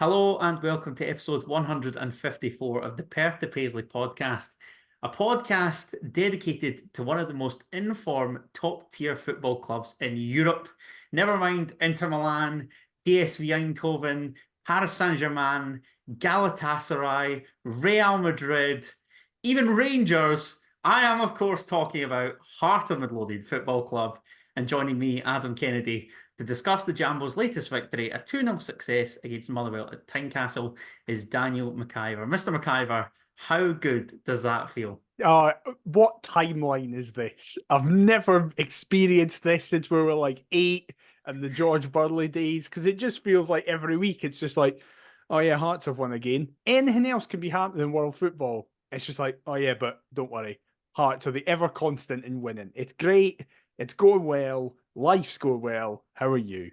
Hello and welcome to episode 154 of the Perth to Paisley podcast, a podcast dedicated to one of the most informed top tier football clubs in Europe. Never mind Inter Milan, PSV Eindhoven, Paris Saint-Germain, Galatasaray, Real Madrid, even Rangers. I am, of course, talking about Heart of Midlothian Football Club. And joining me, Adam Kennedy, to discuss the Jambo's latest victory, a 2-0 success against Motherwell at Tynecastle, is Daniel McIver. Mr. McIver, how good does that feel? What timeline is this? I've never experienced this since we were like 8 and the George Burley days, because it just feels like every week it's just like, oh yeah, Hearts have won again. Anything else can be happening in world football. It's just like, oh yeah, but don't worry. Hearts are the ever constant in winning. It's great. It's going well. Life's going well. How are you?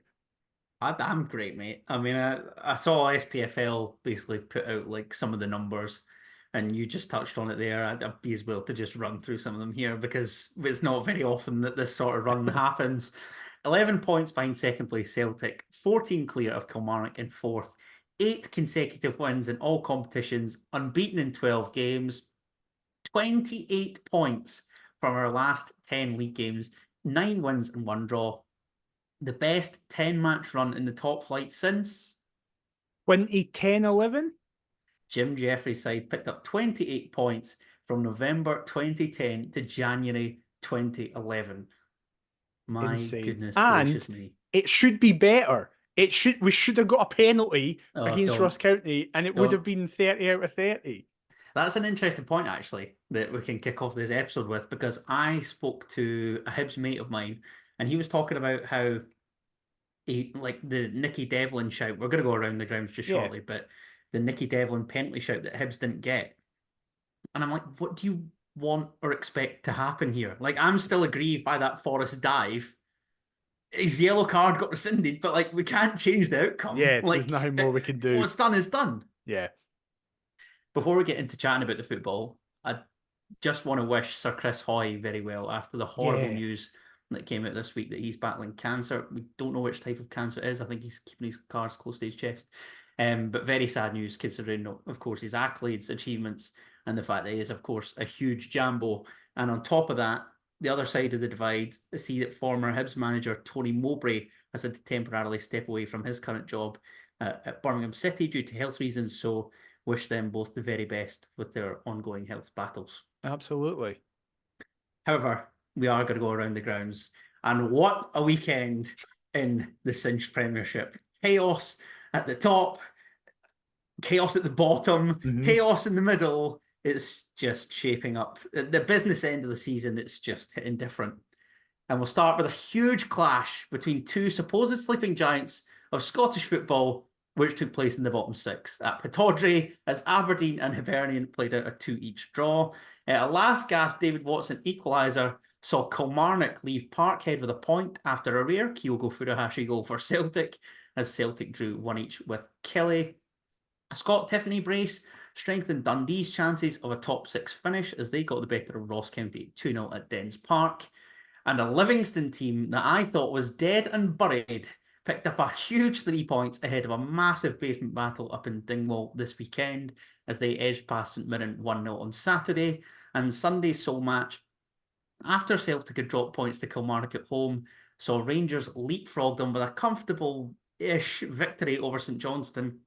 I'm great, mate. I mean, I saw SPFL basically put out like some of the numbers, and you just touched on it there. I'd be as well to just run through some of them here because it's not very often that this sort of run happens. 11 points behind second place Celtic, 14 clear of Kilmarnock in fourth, 8 consecutive wins in all competitions, unbeaten in 12 games, 28 points from our last 10 league games, 9 wins and 1 draw. The best 10-match run in the top flight since 2010-11? Jim Jeffrey's side picked up 28 points from November 2010 to January 2011. My Insane. goodness And gracious me. it should be better. We should have got a penalty Oh, against don't, Ross County and it would have don't. been 30 out of 30. That's an interesting point, actually, that we can kick off this episode with, because I spoke to a Hibs mate of mine, and he was talking about how like the Nicky Devlin shout. We're going to go around the grounds just Yeah. shortly, but the Nicky Devlin penalty shout that Hibs didn't get. And I'm like, what do you want or expect to happen here? Like, I'm still aggrieved by that Forest dive. His yellow card got rescinded, but like, we can't change the outcome. Yeah, there's Like, nothing more we can do. what's done is done. Yeah. Before we get into chatting about the football, I just want to wish Sir Chris Hoy very well after the horrible Yeah. news that came out this week that he's battling cancer. We don't know which type of cancer it is. I think he's keeping his cards close to his chest. But very sad news considering, of course, his accolades, achievements, and the fact that he is, of course, a huge Jambo. And on top of that, the other side of the divide, I see that former Hibs manager Tony Mowbray has had to temporarily step away from his current job at Birmingham City due to health reasons. So wish them both the very best with their ongoing health battles. Absolutely. However, we are going to go around the grounds. And what a weekend in the Cinch Premiership. Chaos at the top, chaos at the bottom, chaos in the middle. It's just shaping up. At the business end of the season, it's just hitting different. And we'll start with a huge clash between two supposed sleeping giants of Scottish football, which took place in the bottom six at Pittodrie, as Aberdeen and Hibernian played out a 2-each draw. At a last gasp, David Watson equaliser saw Kilmarnock leave Parkhead with a point after a rare Kyogo Furuhashi goal for Celtic, as Celtic drew 1-each with Kelly. A Scott Tiffany brace strengthened Dundee's chances of a top six finish as they got the better of Ross County 2-0 at Dens Park. And a Livingston team that I thought was dead and buried picked up a huge 3 points ahead of a massive basement battle up in Dingwall this weekend as they edged past St Mirren 1-0 on Saturday. And Sunday's sole match, after Celtic had dropped points to Kilmarnock at home, saw Rangers leapfrog them with a comfortable-ish victory over St Johnstone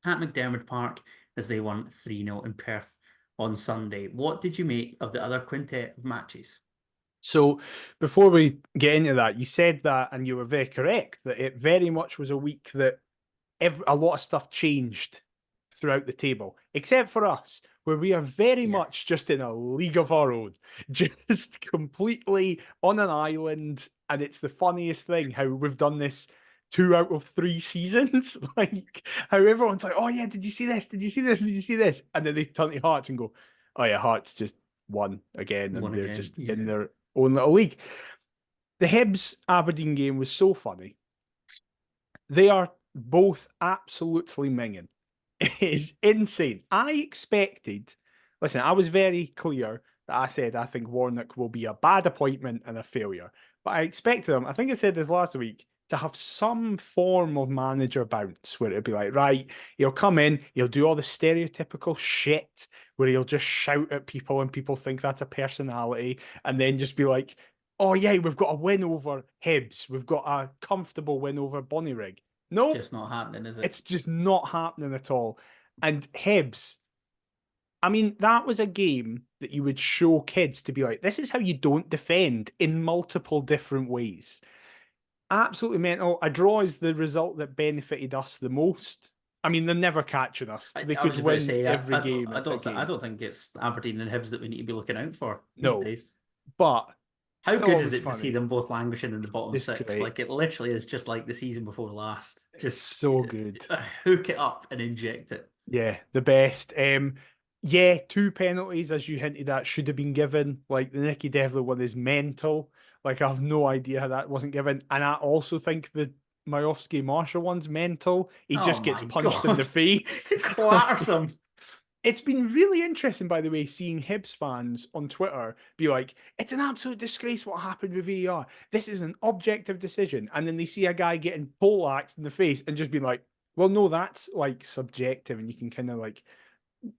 at McDiarmid Park as they won 3-0 in Perth on Sunday. What did you make of the other quintet of matches? So before we get into that, you said that, and you were very correct, that it very much was a week that a lot of stuff changed throughout the table, except for us, where we are very much just in a league of our own, just completely on an island. And it's the funniest thing how we've done this 2 out of 3 seasons. Like how everyone's like, oh yeah, did you see this? Did you see this? Did you see this? And then they turn to Hearts and go, oh yeah, Hearts just won again. And they're just in their own little league. The Hibs Aberdeen game was so funny. They are both absolutely minging. It is insane. I expected, listen, I was very clear that I said I think Warnock will be a bad appointment and a failure. But I expected him, I think I said this last week, to have some form of manager bounce where it'd be like, right, he'll come in, he'll do all the stereotypical shit where he'll just shout at people and people think that's a personality, and then just be like, oh yeah, we've got a win over Hibs, we've got a comfortable win over Bonnyrigg. No, Just not happening, is it? it's just not happening at all. And Hibs, I mean, that was a game that you would show kids to be like, this is how you don't defend in multiple different ways. Absolutely mental. A draw is the result that benefited us the most. I mean, they're never catching us. They I could was about to win say, every game. I don't think it's Aberdeen and Hibs that we need to be looking out for these No, days. but How still good is always it to see funny. them both languishing in the bottom It's six? great. Like, it literally is just like the season before last. It's Just so good. hook it up and inject it. Yeah, the best. Yeah, 2 penalties, as you hinted at, should have been given. Like the Nicky Devlin one is mental. Like I have no idea how that wasn't given. And I also think the Majowski Marshall one's mental. He Oh just gets my punched in the God. face. Clatters him. It's been really interesting, by the way, seeing Hibs fans on Twitter be like, it's an absolute disgrace what happened with VAR. This is an objective decision. And then they see a guy getting poleaxed in the face and just being like, well, no, that's like subjective and you can kind of like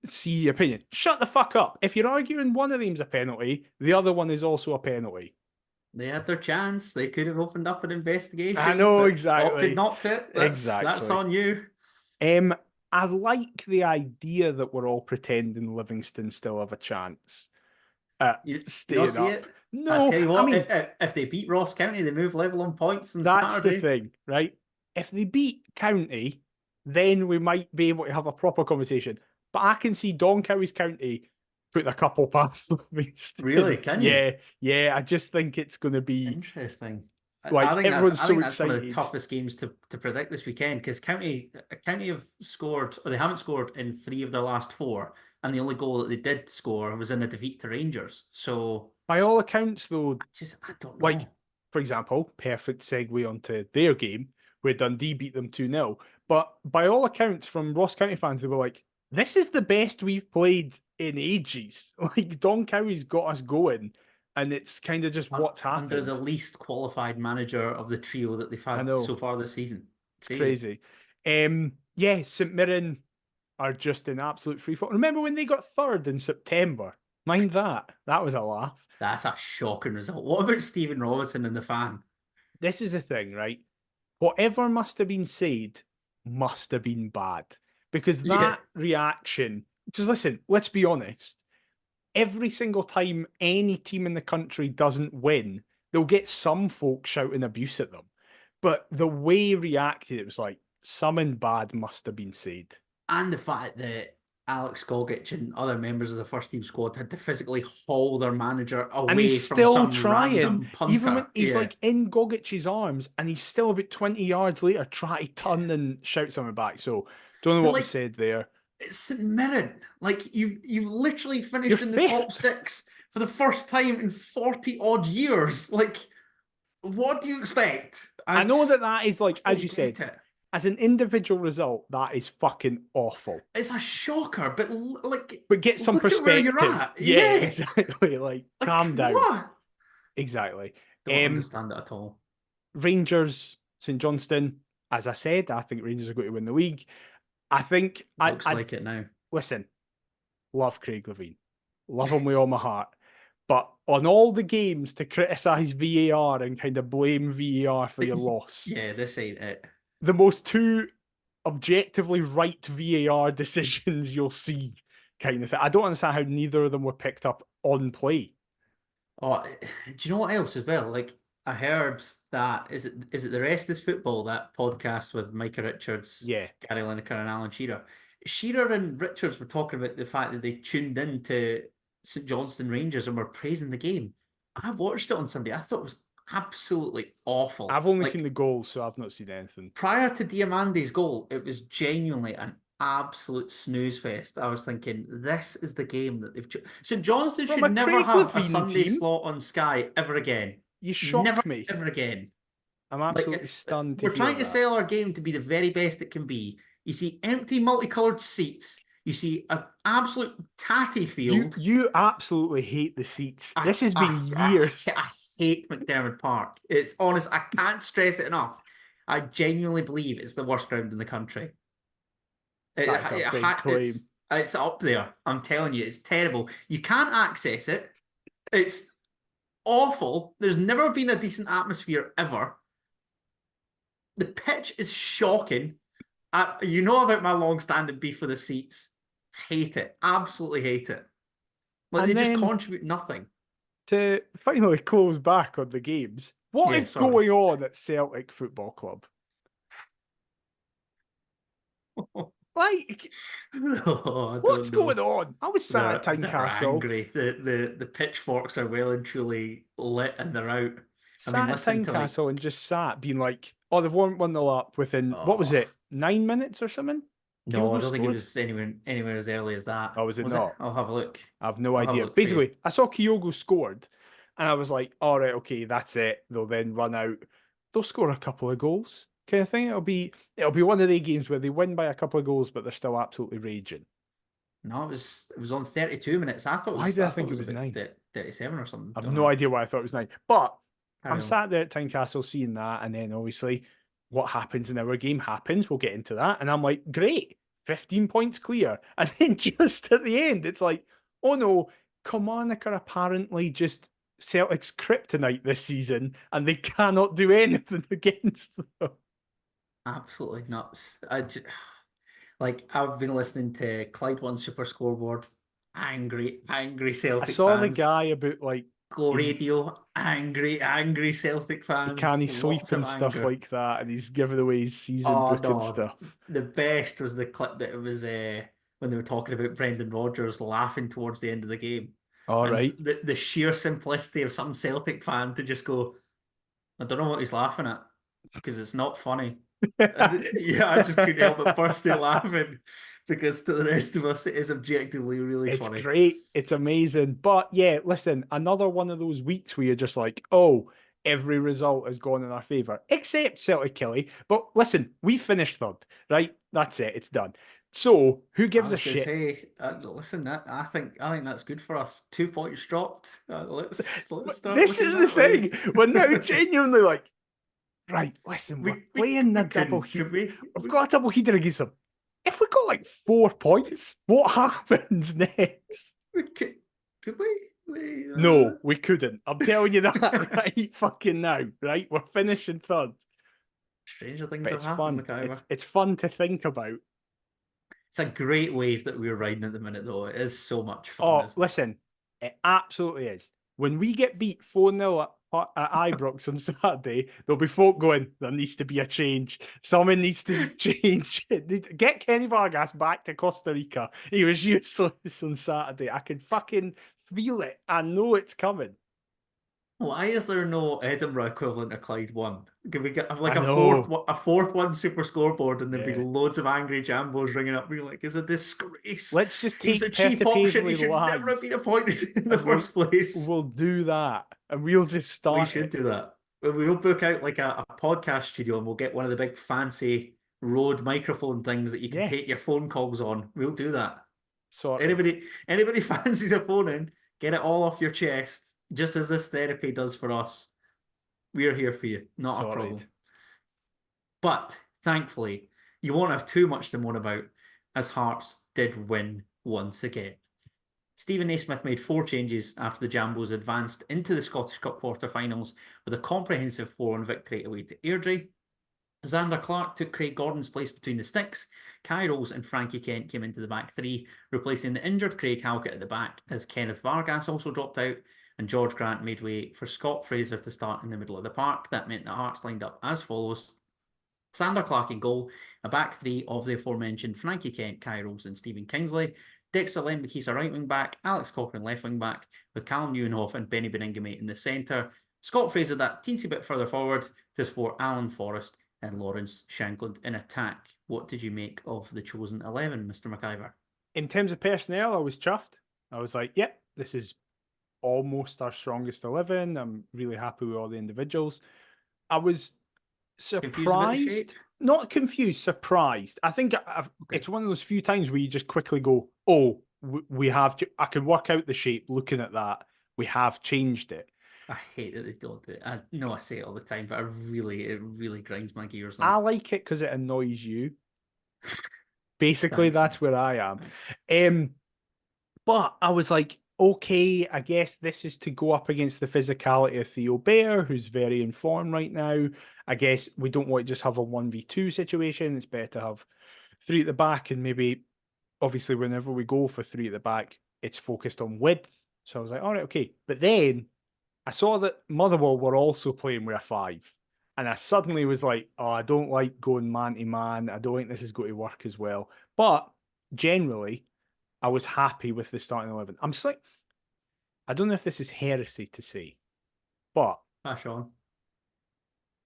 see your opinion. Shut the fuck up. If you're arguing one of them's a penalty, the other one is also a penalty. They had their chance. They could have opened up an investigation. I know, but exactly. Opted not to. That's Exactly. on you. I like the idea that we're all pretending Livingston still have a chance at You staying not see up. it? No, I tell you what, I mean, if they beat Ross County, they move level on points on that's Saturday. the thing, right? If they beat County, then we might be able to have a proper conversation. But I can see Doncowy's County putting a couple past Livingston. Really? Can you? Yeah, yeah. I just think it's going to be Interesting. like everyone's I so think that's one of the excited. toughest games to predict this weekend because County have scored, or they haven't scored in 3 of their last 4, and the only goal that they did score was in a defeat to Rangers. So By all accounts, though, I don't know. like for example, perfect segue onto their game where Dundee beat them 2-0. But by all accounts, from Ross County fans, they were like, this is the best we've played in ages. Like Doncowy's got us going. And it's kind of just what's happened. Under the least qualified manager of the trio that they've had so far this season. It's crazy. Yeah, St Mirren are just in absolute free fall. Remember when they got third in September? Mind that. That was a laugh. That's a shocking result. What about Stephen Robinson and the fan? This is the thing, right? Whatever must have been said must have been bad. Because that reaction, because listen, let's be honest. Every single time any team in the country doesn't win, they'll get some folk shouting abuse at them. But the way he reacted, it was like, something bad must have been said. And the fact that Alex Gogic and other members of the first team squad had to physically haul their manager away and he's from still some trying, random punter. Even when he's like in Gogic's arms, and he's still about 20 yards later trying to turn and shout something back. So don't know what was said there. It's St Mirren. Like you've literally finished in the top 6 for the first time in 40 odd years. Like, what do you expect? I know that is like, as you said, as an individual result, that is fucking awful. It's a shocker, but get some perspective. Where you're at. Yeah, exactly. Like calm down. What? Exactly. Don't understand it at all. Rangers, St Johnstone. As I said, I think Rangers are going to win the league. I think looks like it now. Listen, love Craig Levein, love him with all my heart. But on all the games to criticise VAR and kind of blame VAR for your loss, yeah, this ain't it. The most 2 objectively right VAR decisions you'll see, kind of thing. I don't understand how neither of them were picked up on play. Oh, do you know what else as well? Like, I heard that is it the Rest is Football, that podcast with Micah Richards, Gary Lineker and Alan Shearer. Shearer and Richards were talking about the fact that they tuned in to St Johnstone Rangers and were praising the game. I watched it on Sunday. I thought it was absolutely awful. I've only seen the goal, so I've not seen anything. Prior to Diamandi's goal, it was genuinely an absolute snooze fest. I was thinking, this is the game that they've... St Johnstone should never have a Sunday slot on Sky ever again. You shocked me. Ever again. I'm absolutely stunned. We're trying to sell our game to be the very best it can be. You see empty, multicoloured seats. You see an absolute tatty field. You absolutely hate the seats. This has been years. I hate McDermott Park. It's honest. I can't stress it enough. I genuinely believe it's the worst ground in the country. That's a big claim. It's up there. I'm telling you, it's terrible. You can't access it. It's awful. There's never been a decent atmosphere ever. The pitch is shocking. You know about my long-standing beef with the seats. Hate it. Absolutely hate it. Like, And they just then contribute nothing. to finally close back on the games, what Yeah, is sorry. going on at Celtic Football Club? Like, Oh, I what's don't know. going on? I was sat at They're Tynecastle, angry. The pitchforks are well and truly lit and they're out. I mean, sat at listening to like, Tynecastle and just sat being like, oh, they've won 1-0 up within, what was oh it, 9 minutes or something? no, I Kyogo don't think it scored? was anywhere as early as that. Or was it Was it? not? I'll have a look. I have no I'll have a idea. look for you. Basically, I saw Kyogo scored and I was like, all right, okay, that's it. They'll then run out. They'll score a couple of goals kind of thing. It'll be one of the games where they win by a couple of goals, but they're still absolutely raging. No, it was on 32 minutes. Why did I I thought think it it was was about 9? 37 or something. I've Don't no know. idea why I thought it was 9. But Carry I'm on. sat there at Tynecastle seeing that, and then obviously what happens in our game happens. We'll get into that. And I'm like, great, 15 points clear. And then just at the end, it's like, oh no, Kilmarnock are apparently just Celtic's kryptonite this season, and they cannot do anything against them. Absolutely nuts. Like, I've been listening to Clyde One Super Scoreboard. Angry, angry I Celtic saw the fans. guy about like Go he's Radio. Angry, angry Celtic he fans. can't sleep Lots of and stuff anger. like that, and he's giving away his season Oh book and no, stuff. the best was the clip that it was when they were talking about Brendan Rodgers laughing towards the end of the game, All and right. the sheer simplicity of some Celtic fan to just go, I don't know what he's laughing at because it's not funny. And yeah, I just couldn't help but bursting laughing because to the rest of us it is objectively really It's funny. great. It's amazing. But yeah, listen, another one of those weeks where you're just like, oh, every result has gone in our favour, except Celtic Kelly. But listen, we finished third, right? That's it. It's done. So who I gives a was going to shit? say, listen, that I think that's good for us. 2 points dropped. Let's start This looking is the that way. thing. We're now genuinely like, right, listen, we're We playing the double couldn't, heat. could we? We've got a double heater against them. If we got like 4 points, what happens next? Could we? No, we couldn't. I'm telling you that right fucking now, right? We're finishing third. Stranger things But have it's happened, fun. McIver. It's fun to think about. It's a great wave that we're riding at the minute, though. It is so much fun, Oh, isn't it? listen, it absolutely is. When we get beat 4-0 at Ibrox on Saturday, there'll be folk going, there needs to be a change. Someone needs to change. Get Kenny Vargas back to Costa Rica. He was useless on Saturday. I can fucking feel it. I know it's coming. Why is there no Edinburgh equivalent of Clyde One? Can we have like I know. a fourth one super scoreboard and there'd be Yeah. loads of angry jambos ringing up being like, it's a disgrace. Let's just He was a take Perth cheap to option. He Paisley should never live have been appointed in the and first place. we'll do that. And we'll just We start should it. do that. We'll book out like a podcast studio and we'll get one of the big fancy Rode microphone things that you can Yeah, take your phone calls on. We'll do that. sorted. Anybody fancies a phone in, get it all off your chest, just as this therapy does for us. We're here for you, not a Sorted. problem. But thankfully, you won't have too much to moan about, as Hearts did win once again. Stephen Naismith made 4 changes after the Jambos advanced into the Scottish Cup quarter-finals with a comprehensive 4-1 victory away to Airdrie. Xander Clark took Craig Gordon's place between the sticks. Kai Rolls and Frankie Kent came into the back 3, replacing the injured Craig Halkett at the back as Kenneth Vargas also dropped out and George Grant made way for Scott Fraser to start in the middle of the park. That meant that Hearts lined up as follows. Xander Clark in goal, a back 3 of the aforementioned Frankie Kent, Kai Rolls and Stephen Kingsley. Dexter Len McKeesa right wing back, Alex Cochrane left wing back, with Callum Neuenhoff and Benny Beningame in the centre. Scott Fraser that teensy bit further forward to support Alan Forrest and Lawrence Shankland in attack. What did you make of the chosen 11, Mr. McIver? In terms of personnel, I was chuffed. I was like, yep, this is almost our strongest 11. I'm really happy with all the individuals. I was surprised, not confused, surprised. I think it's one of those few times where you just quickly go, oh, we have, I can work out the shape looking at that. We have changed it. I hate that they don't do it. I know I say it all the time, but it really grinds my gears. I Like, like it because it annoys you. Basically, thanks, man. that's where I am. Thanks. But I was like, okay, I guess this is to go up against the physicality of Theo Bair, who's very in form right now. I guess we don't want to just have a 1v2 situation. It's better to have three at the back, and maybe, obviously, whenever we go for three at the back, it's focused on width. So I was like, all right, okay. But then I saw that Motherwell were also playing with a five. And I suddenly was like, oh, I don't like going man to man. I don't think this is going to work as well. But generally, I was happy with the starting 11. I'm just like, I don't know if this is heresy to say, but Pass on.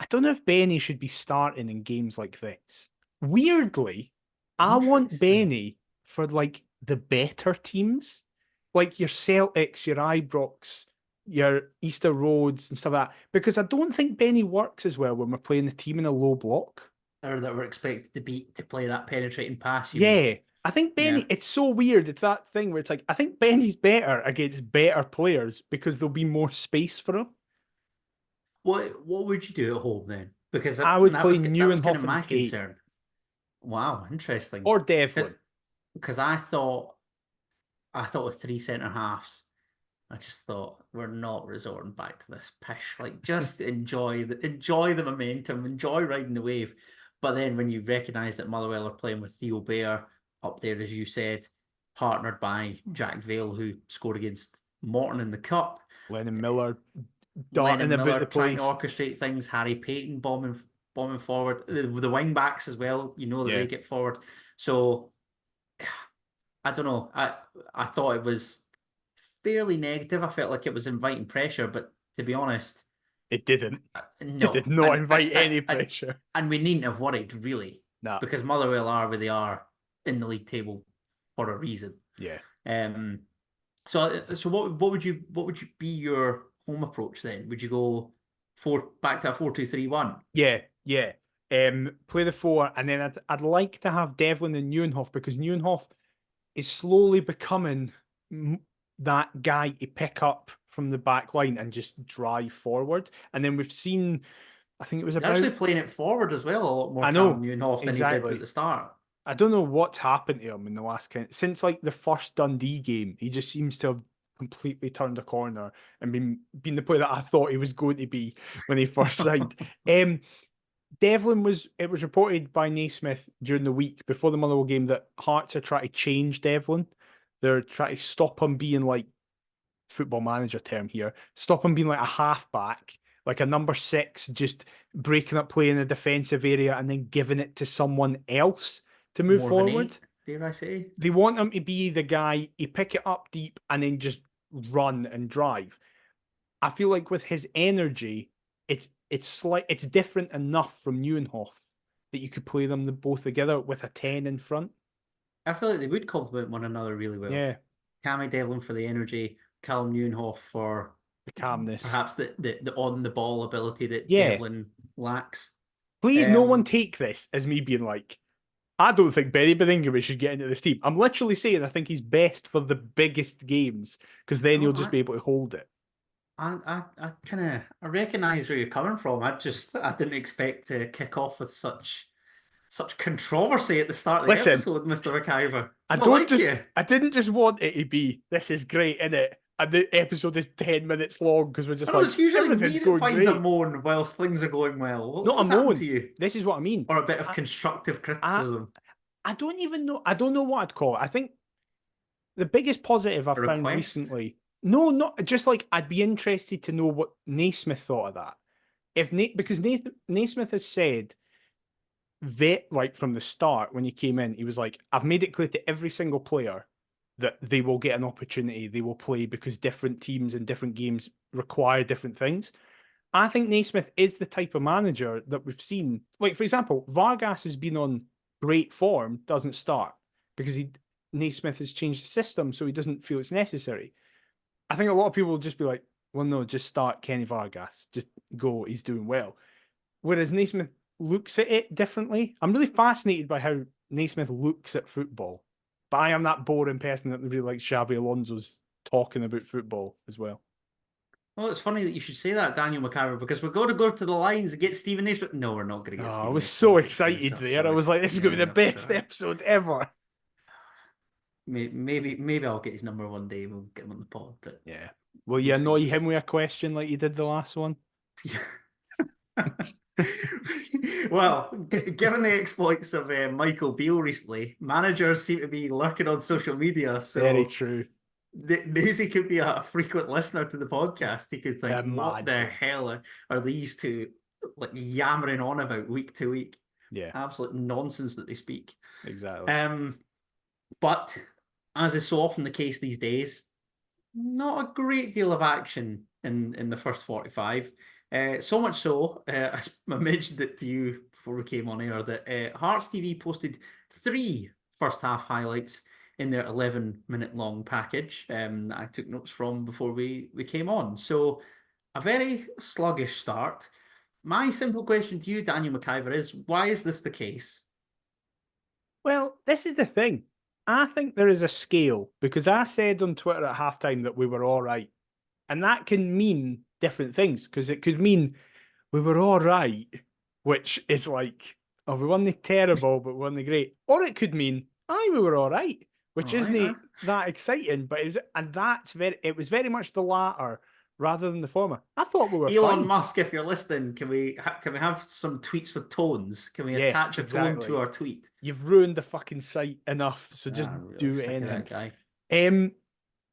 I don't know if Benny should be starting in games like this. Weirdly, I want Interesting. Benny for like the better teams, like your Celtics, your Ibrox, your Easter Roads and stuff like that, because I don't think Benny works as well when we're playing the team in a low block. Or that we're expected to beat to play that penetrating pass, you mean? Yeah. I think Yeah. Benny, it's so weird. It's that thing where it's like, I think Benny's better against better players because there'll be more space for him. What would you do at home then? Because I would play that was kind of Neuenhoff and my Tate concern. Wow, interesting. or Devlin. Because I thought with three centre halves, I just thought we're not resorting back to this pish. Like just enjoy the momentum, enjoy riding the wave. But then when you recognise that Motherwell are playing with Theo Bair up there, as you said, partnered by Jack Vale, who scored against Morton in the cup, Lennon Miller darting Lennon about Miller the trying to place. orchestrate things, Harry Payton bombing forward, the wing backs as well. You know that Yeah, they get forward. So I don't know. I thought it was fairly negative. I felt like it was inviting pressure, but to be honest, it didn't. It did no. not invite any pressure. And we needn't have worried really, Nah, because Motherwell are where they are in the league table for a reason. yeah. Um. So what would you be your home approach then? Would you go back to a 4-2-3-1? Yeah, yeah. Play the four, and then I'd like to have Devlin and Neuenhoff because Neuenhoff is slowly becoming that guy to pick up from the back line and just drive forward. And then we've seen, I think it was He's about, actually playing it forward as well, a lot more I Callum know, Newhoff than he did at exactly. the start. I don't know what's happened to him in the last since like the first Dundee game. He just seems to have completely turned a corner and been the player that I thought he was going to be when he first signed. Devlin was. It was reported by Naismith during the week before the Motherwell game that Hearts are trying to change Devlin. They're trying to stop him being like football manager term here. Stop him being like a halfback, like a number six, just breaking up play in the defensive area and then giving it to someone else to move More of an forward. eight, dare I say? They want him to be the guy, he pick it up deep and then just run and drive. I feel like with his energy, it's different enough from Neuenhoff that you could play them both together with a 10 in front. I feel like they would complement one another really well. Yeah, Cammy Devlin for the energy, Callum Newhoff for the calmness. perhaps the on the ball ability that Yeah. Devlin lacks. Please, no one Um, take this as me being like, I don't think Benny Bedingham should get into this team. I'm literally saying I think he's best for the biggest games because then no, he'll just be able to hold it. I kind of I recognise where you're coming from. I didn't expect to kick off with such controversy at the start of the Listen, episode, Mr. McIver. I So I don't like just you. I didn't just want it to be this is great, innit? And the episode is 10 minutes long because we're I just know like it's usually everything's me that going finds a great. moan whilst things are going well. Not a What's happened to moan. you? This is what I mean. Or a bit of I, constructive I criticism? I don't even know. I don't know what I'd call it. I think the biggest positive I've A found request? recently. No, not just like I'd be interested to know what Naismith thought of that. If because Naismith has said like from the start when he came in, he was like, I've made it clear to every single player that they will get an opportunity, they will play because different teams and different games require different things. I think Naismith is the type of manager that we've seen. Like, for example, Vargas has been on great form, doesn't start because Naismith has changed the system, so he doesn't feel it's necessary. I think a lot of people will just be like, well, no, just start Kenny Vargas. Just go, he's doing well. Whereas Naismith looks at it differently. I'm really fascinated by how Naismith looks at football. But I am that boring person that really likes Xabi Alonso's talking about football as well. Well, it's funny that you should say that, Daniel McIver, because we're going to go to the lines and get Stephen Naismith. No, we're not going to get Oh, I Stephen was Naismith. so Yes, excited I'm there. I sorry. was like, this is going to be Yeah, the I'm best sorry. episode ever. Maybe I'll get his number one day. We'll get him on the pod, but Yeah. Will you we'll see. annoy him with a question like you did the last one? Well, given the exploits of Michael Beale recently, managers seem to be lurking on social media. Very So true. Daisy could be a frequent listener to the podcast. He could think, "What the Imagine. hell are these two like yammering on about week to week? Yeah, Absolute nonsense that they speak." exactly. But as is so often the case these days, not a great deal of action in the first 45. So much so, I mentioned it to you before we came on air that Hearts TV posted 3 first half highlights in their 11-minute long package that I took notes from before we came on. So a very sluggish start. My simple question to you, Daniel McIver, is why is this the case? Well, this is the thing. I think there is a scale because I said on Twitter at halftime that we were all right. And that can mean different things because it could mean we were all right, which is like, oh, we won the terrible, but we won the great. Or it could mean, aye, we were all right, which All right, isn't that exciting. But it was very much the latter rather than the former. I thought we were Elon fine. Musk, if you're listening, can we have some tweets with tones? Can we Yes, attach a tone to exactly. our tweet? You've ruined the fucking site enough, so just I'm really do sick of anything. that guy. Um,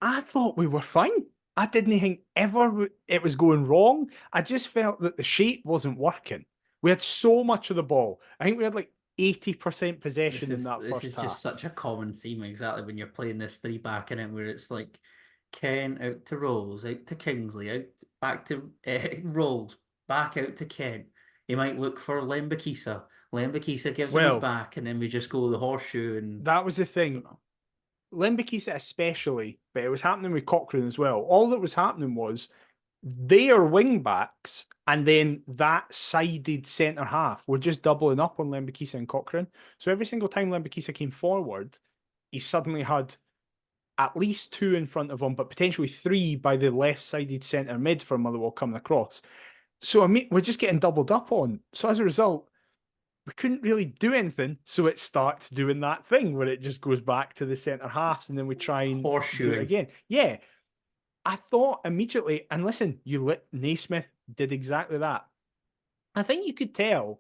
I thought we were fine. I didn't think ever it was going wrong. I just felt that the shape wasn't working. We had so much of the ball. I think we had like 80% This possession in is that this first is just half. such a common theme, exactly when you're playing this three back in it, where it's like Ken out to Rolls, out to Kingsley, out back to Rolls, back out to Ken. He might look for Lembakisa. Lembakisa gives him it Well, back, and then we just go the horseshoe and that was the don't thing. know. Limbikisa especially, but it was happening with Cochrane as well. All that was happening was their wing backs and then that sided centre half were just doubling up on Lembikisa and Cochrane. So every single time Lembikisa came forward, he suddenly had at least 2 in front of him, but potentially 3 by the left-sided centre mid for Motherwell coming across. So I mean, we're just getting doubled up on. So as a result, we couldn't really do anything. So it starts doing that thing where it just goes back to the centre halves, and then we try and do it Horseshoeing. again. Yeah, I thought immediately, and listen, Naismith did exactly that. I think you could tell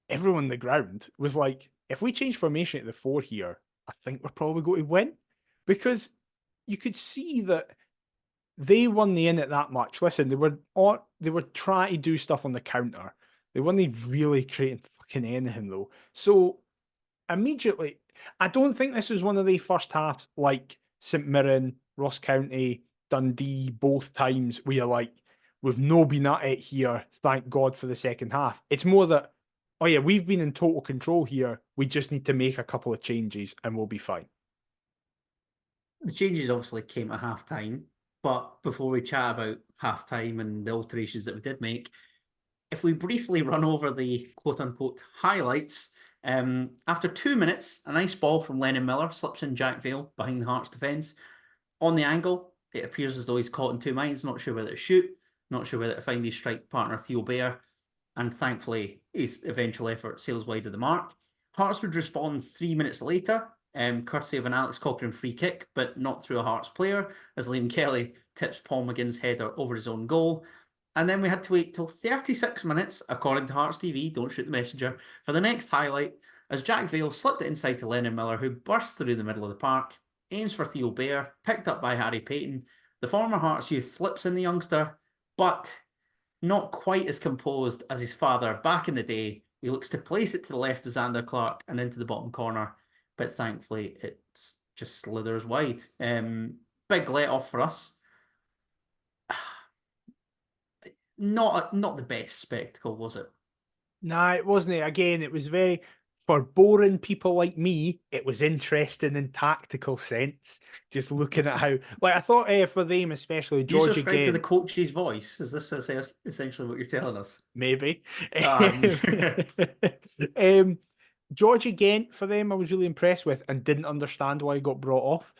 everyone on the ground was like, if we change formation to the 4 here, I think we're probably going to win because you could see that they won the in it that much. Listen, they were trying to do stuff on the counter. They weren't really creating fucking anything though. So immediately, I don't think this was one of the first halves like St Mirren, Ross County, Dundee, both times where you're like, we've no been at it here. Thank God for the second half. It's more that, oh yeah, we've been in total control here. We just need to make a couple of changes and we'll be fine. The changes obviously came at half time, but before we chat about half time and the alterations that we did make, if we briefly run over the quote unquote highlights, after 2 minutes, a nice ball from Lennon Miller slips in Jack Vale behind the Hearts defence. On the angle, it appears as though he's caught in two minds, not sure whether to shoot, not sure whether to find his strike partner Theo Bair, and thankfully his eventual effort sails wide of the mark. Hearts would respond 3 minutes later, courtesy of an Alex Cochrane free kick, but not through a Hearts player, as Liam Kelly tips Paul McGinn's header over his own goal. And then we had to wait till 36 minutes, according to Hearts TV, don't shoot the messenger, for the next highlight, as Jack Vale slipped it inside to Lennon Miller, who burst through the middle of the park, aims for Theo Bair, picked up by Harry Payton. The former Hearts youth slips in the youngster, but not quite as composed as his father back in the day. He looks to place it to the left of Xander Clark and into the bottom corner, but thankfully it just slithers wide. Big let off for us. Not the best spectacle, was it? Nah, it wasn't. Again, it was very for boring people like me. It was interesting in tactical sense. Just looking at how, like, I thought for them especially, Do you George subscribe to the again, coach's voice? Is this essentially what you're telling us? maybe. Um, um, George again for them, I was really impressed with and didn't understand why he got brought off.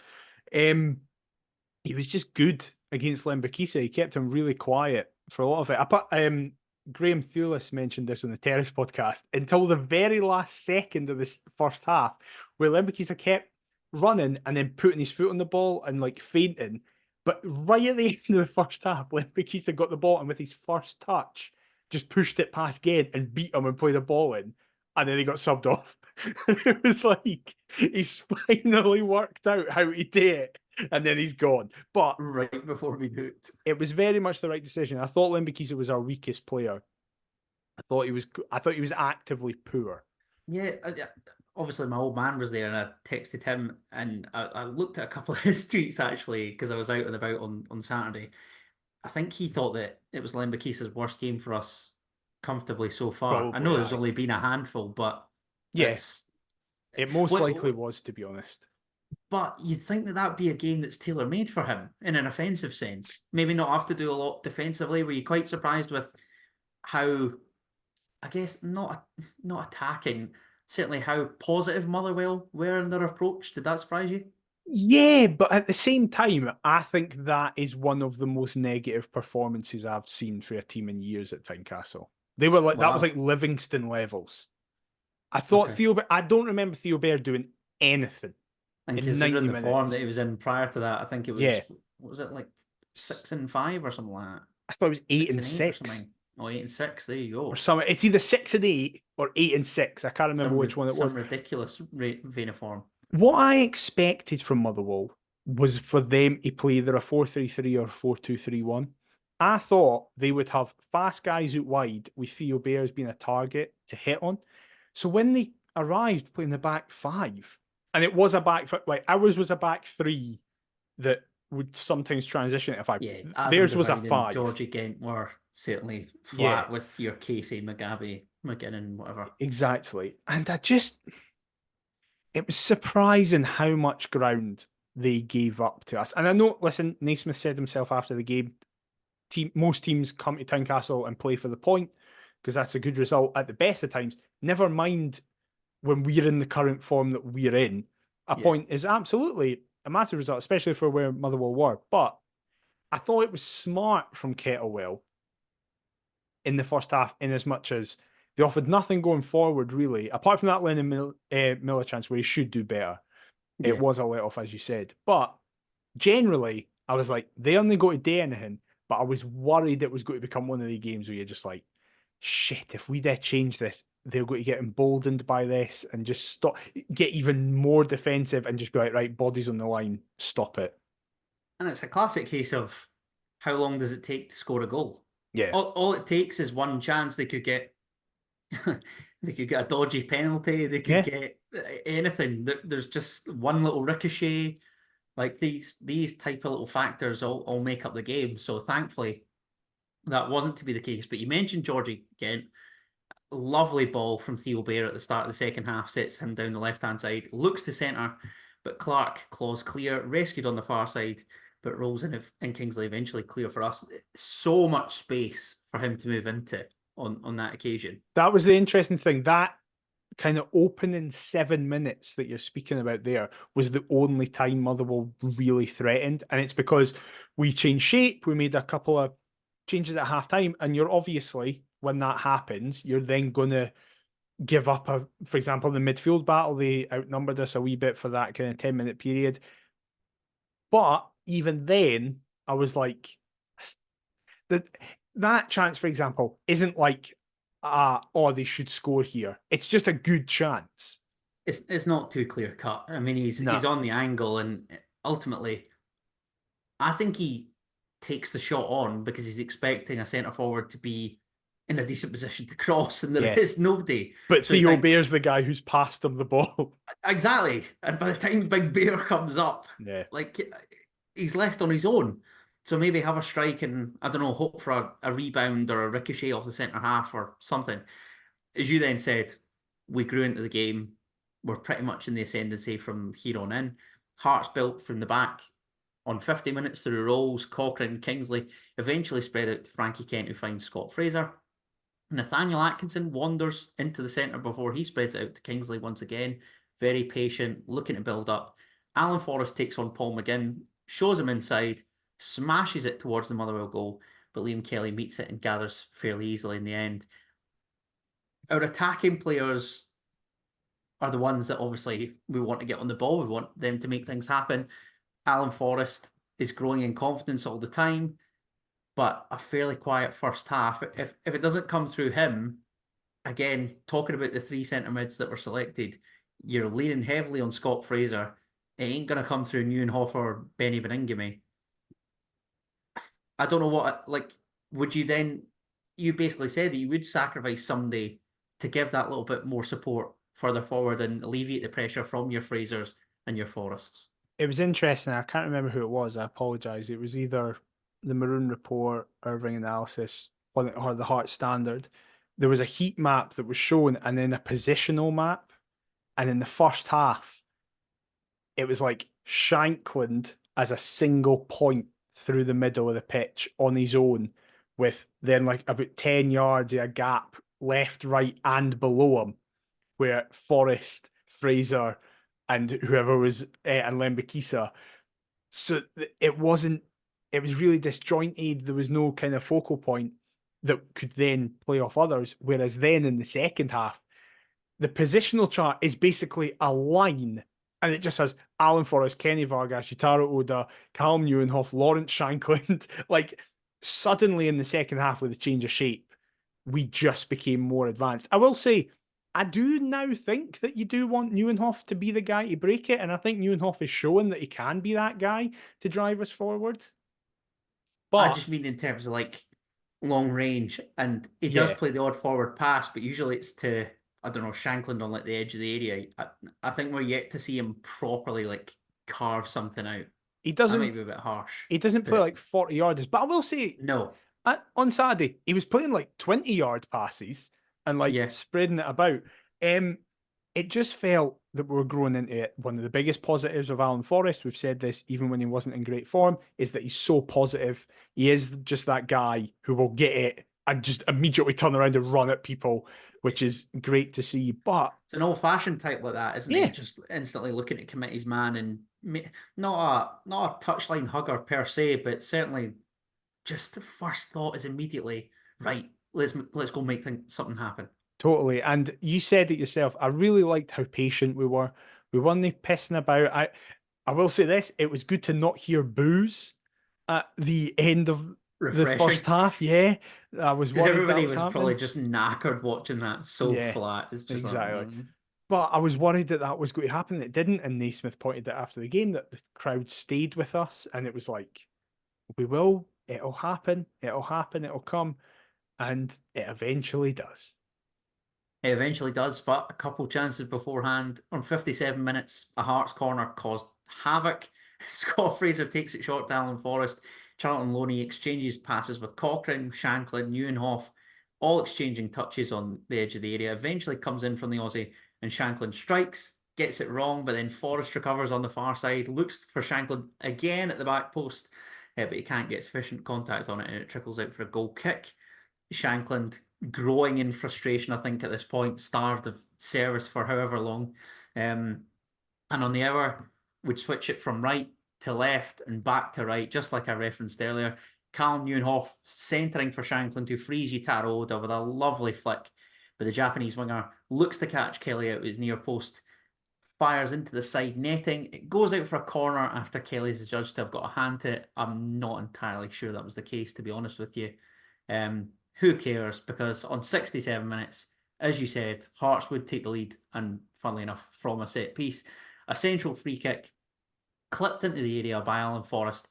He was just good. against Lembakisa. He kept him really quiet for a lot of it. Graham Thulis mentioned this on the Terrace podcast until the very last second of this first half, where Lembakisa kept running and then putting his foot on the ball and like fainting. But right at the end of the first half, Lembakisa got the ball and with his first touch, just pushed it past Ged and beat him and played the ball in. And then he got subbed off. It was like he's finally worked out how to do it, and then he's gone. But right before we do it was very much the right decision. I thought Lembakisa was our weakest player. I thought he was actively poor. Yeah, obviously my old man was there, and I texted him, and I looked at a couple of his tweets actually because I was out and about on Saturday. I think he thought that it was Lembakisa's worst game for us comfortably so far. Probably, I know there's only been a handful, but yes, it most likely was, to be honest. But you'd think that that'd be a game that's tailor-made for him in an offensive sense. Maybe not have to do a lot defensively. Were you quite surprised with how, I guess, not attacking, certainly how positive Motherwell were in their approach? Did that surprise you? Yeah, but at the same time, I think that is one of the most negative performances I've seen for a team in years at Tynecastle. They were like, that was like Livingston levels. I thought I don't remember Theo Bair doing anything. And considering the form that he was in prior to that, I think it was, what was it, like 6 and 5 or something like that? I thought it was 8 and 6. Oh, 8 and 6, there you go. Or something. It's either 6 and 8 or 8 and 6. I can't remember which one it was. Some ridiculous vein of form. What I expected from Motherwell was for them to play either a 4-3-3 or 4-2-3-1. I thought they would have fast guys out wide with Theo Bair as being a target to hit on. So when they arrived playing the back 5, and it was a back, like ours was a back 3 that would sometimes transition to a 5. Yeah, theirs was a 5. Georgie Gent were certainly flat with your Casey, McGabby, McGinnon, whatever. Exactly. And it was surprising how much ground they gave up to us. And I know, listen, Naismith said himself after the game, most teams come to Tynecastle and play for the point because that's a good result at the best of times. Never mind when we're in the current form that we're in. A point is absolutely a massive result, especially for where Motherwell were. But I thought it was smart from Kettlewell in the first half, in as much as they offered nothing going forward, really, apart from that Lennon Miller chance where he should do better. Yeah. It was a let-off, as you said. But generally, I was like, they only go to do anything, but I was worried it was going to become one of the games where you're just like, shit, if we did change this, they're going to get emboldened by this and just get even more defensive and just be like, right, bodies on the line, stop it. And it's a classic case of how long does it take to score a goal? Yeah. All it takes is one chance. They could get they could get a dodgy penalty. They could get anything. There's just one little ricochet. Like these type of little factors all make up the game. So thankfully, that wasn't to be the case. But you mentioned Georgie Gent. Lovely ball from Theo Bair at the start of the second half. Sets him down the left-hand side. Looks to centre, but Clark claws clear. Rescued on the far side, but rolls in and Kingsley eventually clear for us. So much space for him to move into on that occasion. That was the interesting thing. That kind of opening 7 minutes that you're speaking about there was the only time Motherwell really threatened. And it's because we changed shape. We made a couple of changes at half-time. And you're obviously, when that happens, you're then going to give up, for example, the midfield battle. They outnumbered us a wee bit for that kind of 10-minute period. But even then, I was like, that chance, for example, isn't like, they should score here. It's just a good chance. It's not too clear cut. I mean, he's on the angle, and ultimately, I think he takes the shot on because he's expecting a centre forward to be in a decent position to cross, and there is nobody. But so Theo Bair's the guy who's passed him the ball. Exactly. And by the time Big Bear comes up, like he's left on his own. So maybe have a strike and, I don't know, hope for a rebound or a ricochet off the centre half or something. As you then said, we grew into the game. We're pretty much in the ascendancy from here on in. Hearts built from the back on 50 minutes through rolls. Cochrane, Kingsley eventually spread out to Frankie Kent, who finds Scott Fraser. Nathaniel Atkinson wanders into the centre before he spreads it out to Kingsley once again. Very patient, looking to build up. Alan Forrest takes on Paul McGinn, shows him inside, smashes it towards the Motherwell goal, but Liam Kelly meets it and gathers fairly easily in the end. Our attacking players are the ones that obviously we want to get on the ball. We want them to make things happen. Alan Forrest is growing in confidence all the time, but a fairly quiet first half. If it doesn't come through him, again, talking about the three centre mids that were selected, you're leaning heavily on Scott Fraser. It ain't going to come through Neuenhofer or Benny Beningame. I don't know what, like, would you then, you basically said that you would sacrifice somebody to give that little bit more support further forward and alleviate the pressure from your Frasers and your Forrests. It was interesting. I can't remember who it was. I apologize. It was either the Maroon Report, Irving Analysis, or the Heart Standard. There was a heat map that was shown and then a positional map. And in the first half, it was like Shankland as a single point through the middle of the pitch on his own, with then like about 10 yards of a gap left, right, and below him, where Forrest, Fraser, and whoever was and Lembikisa. So it wasn't. It was really disjointed. There was no kind of focal point that could then play off others. Whereas then in the second half, the positional chart is basically a line, and it just has Alan Forrest, Kenny Vargas, Yutaro Oda, Callum Neuenhoff, Lawrence Shankland. Like suddenly in the second half with the change of shape, we just became more advanced. I will say, I do now think that you do want Neuenhoff to be the guy to break it, and I think Neuenhoff is showing that he can be that guy to drive us forward. I But just mean in terms of like long range, and he does yeah, play the odd forward pass, but usually it's to, I don't know, Shankland on like the edge of the area. I think we're yet to see him properly like carve something out. he That doesn't might be a bit harsh, he doesn't play but like 40 yarders. But I will say no, on Saturday, he was playing like 20-yard passes and like yeah. spreading it about. Um, it just felt that we were growing into it. One of the biggest positives of Alan Forrest, we've said this even when he wasn't in great form, is that he's so positive. He is just that guy who will get it and just immediately turn around and run at people, which is great to see. But It's an old-fashioned type like that, isn't he? yeah, Just instantly looking to commit his man and not a touchline hugger per se, but certainly just the first thought is immediately right. Let's go make something happen. totally. And you said it yourself. I really liked how patient we were. We weren't pissing about. I will say this: it was good to not hear boos at the end of the first Refreshing. half. Yeah, I was Because worried that everybody was was probably happening. just knackered watching that so Yeah, flat. It's just like, exactly. But I was worried that that was going to happen. It didn't. And Naismith pointed out after the game that the crowd stayed with us, and it was like, we will. It'll happen. It'll happen. It'll come, and it eventually does. It eventually does, but a couple chances beforehand. On 57 minutes, a Hearts corner caused havoc. Scott Fraser takes it short to Alan Forrest. Charlton Loney exchanges passes with Cochrane, Shanklin, Neuenhoff, all exchanging touches on the edge of the area. Eventually comes in from the Aussie, and Shanklin strikes, gets it wrong, but then Forrest recovers on the far side, looks for Shanklin again at the back post, but he can't get sufficient contact on it, and it trickles out for a goal kick. Shankland growing in frustration, I think, at this point, starved of service for however long. And on the hour, would switch it from right to left and back to right, just like I referenced earlier. Callum Neuenhoff centering for Shankland, who frees Yutaro Oda with a lovely flick. But the Japanese winger looks to catch Kelly out his near post, fires into the side netting. It goes out for a corner after Kelly's adjudged to have got a hand to it. I'm not entirely sure that was the case, to be honest with you. Who cares? Because on 67 minutes, as you said, Hearts would take the lead, and funnily enough, from a set piece. A central free kick clipped into the area by Alan Forrest,